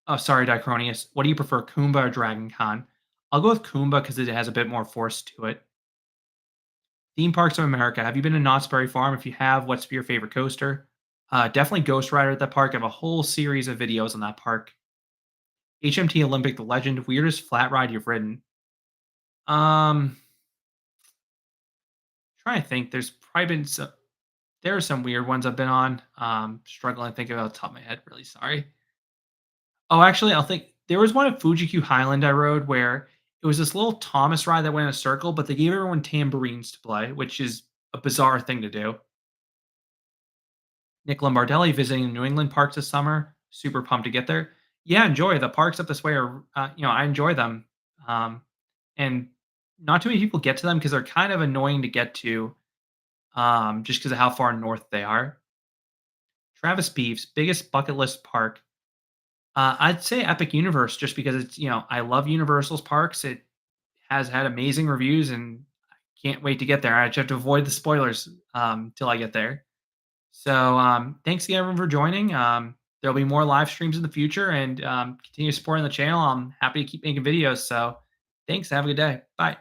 Oh, sorry, Dicronius. What do you prefer, Kumba or Dragon Con? I'll go with Kumba because it has a bit more force to it. Theme Parks of America. Have you been to Knott's Berry Farm? If you have, what's your favorite coaster? Definitely Ghost Rider at that park. I have a whole series of videos on that park. HMT Olympic, the legend, weirdest flat ride you've ridden. Um, Trying to think. There's probably been some. There are some weird ones I've been on. Struggling to think of it off the top of my head. Really sorry. Oh, actually, I'll think there was one at Fuji-Q Highland I rode where it was this little Thomas ride that went in a circle, but they gave everyone tambourines to play, which is a bizarre thing to do. Nick Lombardelli visiting the New England parks this summer. Super pumped to get there. Yeah, enjoy the parks up this way are. I enjoy them, and not too many people get to them because they're kind of annoying to get to, just because of how far north they are. Travis Beeves, biggest bucket list park. I'd say Epic Universe, just because I love Universal's parks. It has had amazing reviews, and I can't wait to get there. I just have to avoid the spoilers till I get there. So thanks again everyone for joining. There'll be more live streams in the future, and continue supporting the channel. I'm happy to keep making videos. So thanks. Have a good day. Bye.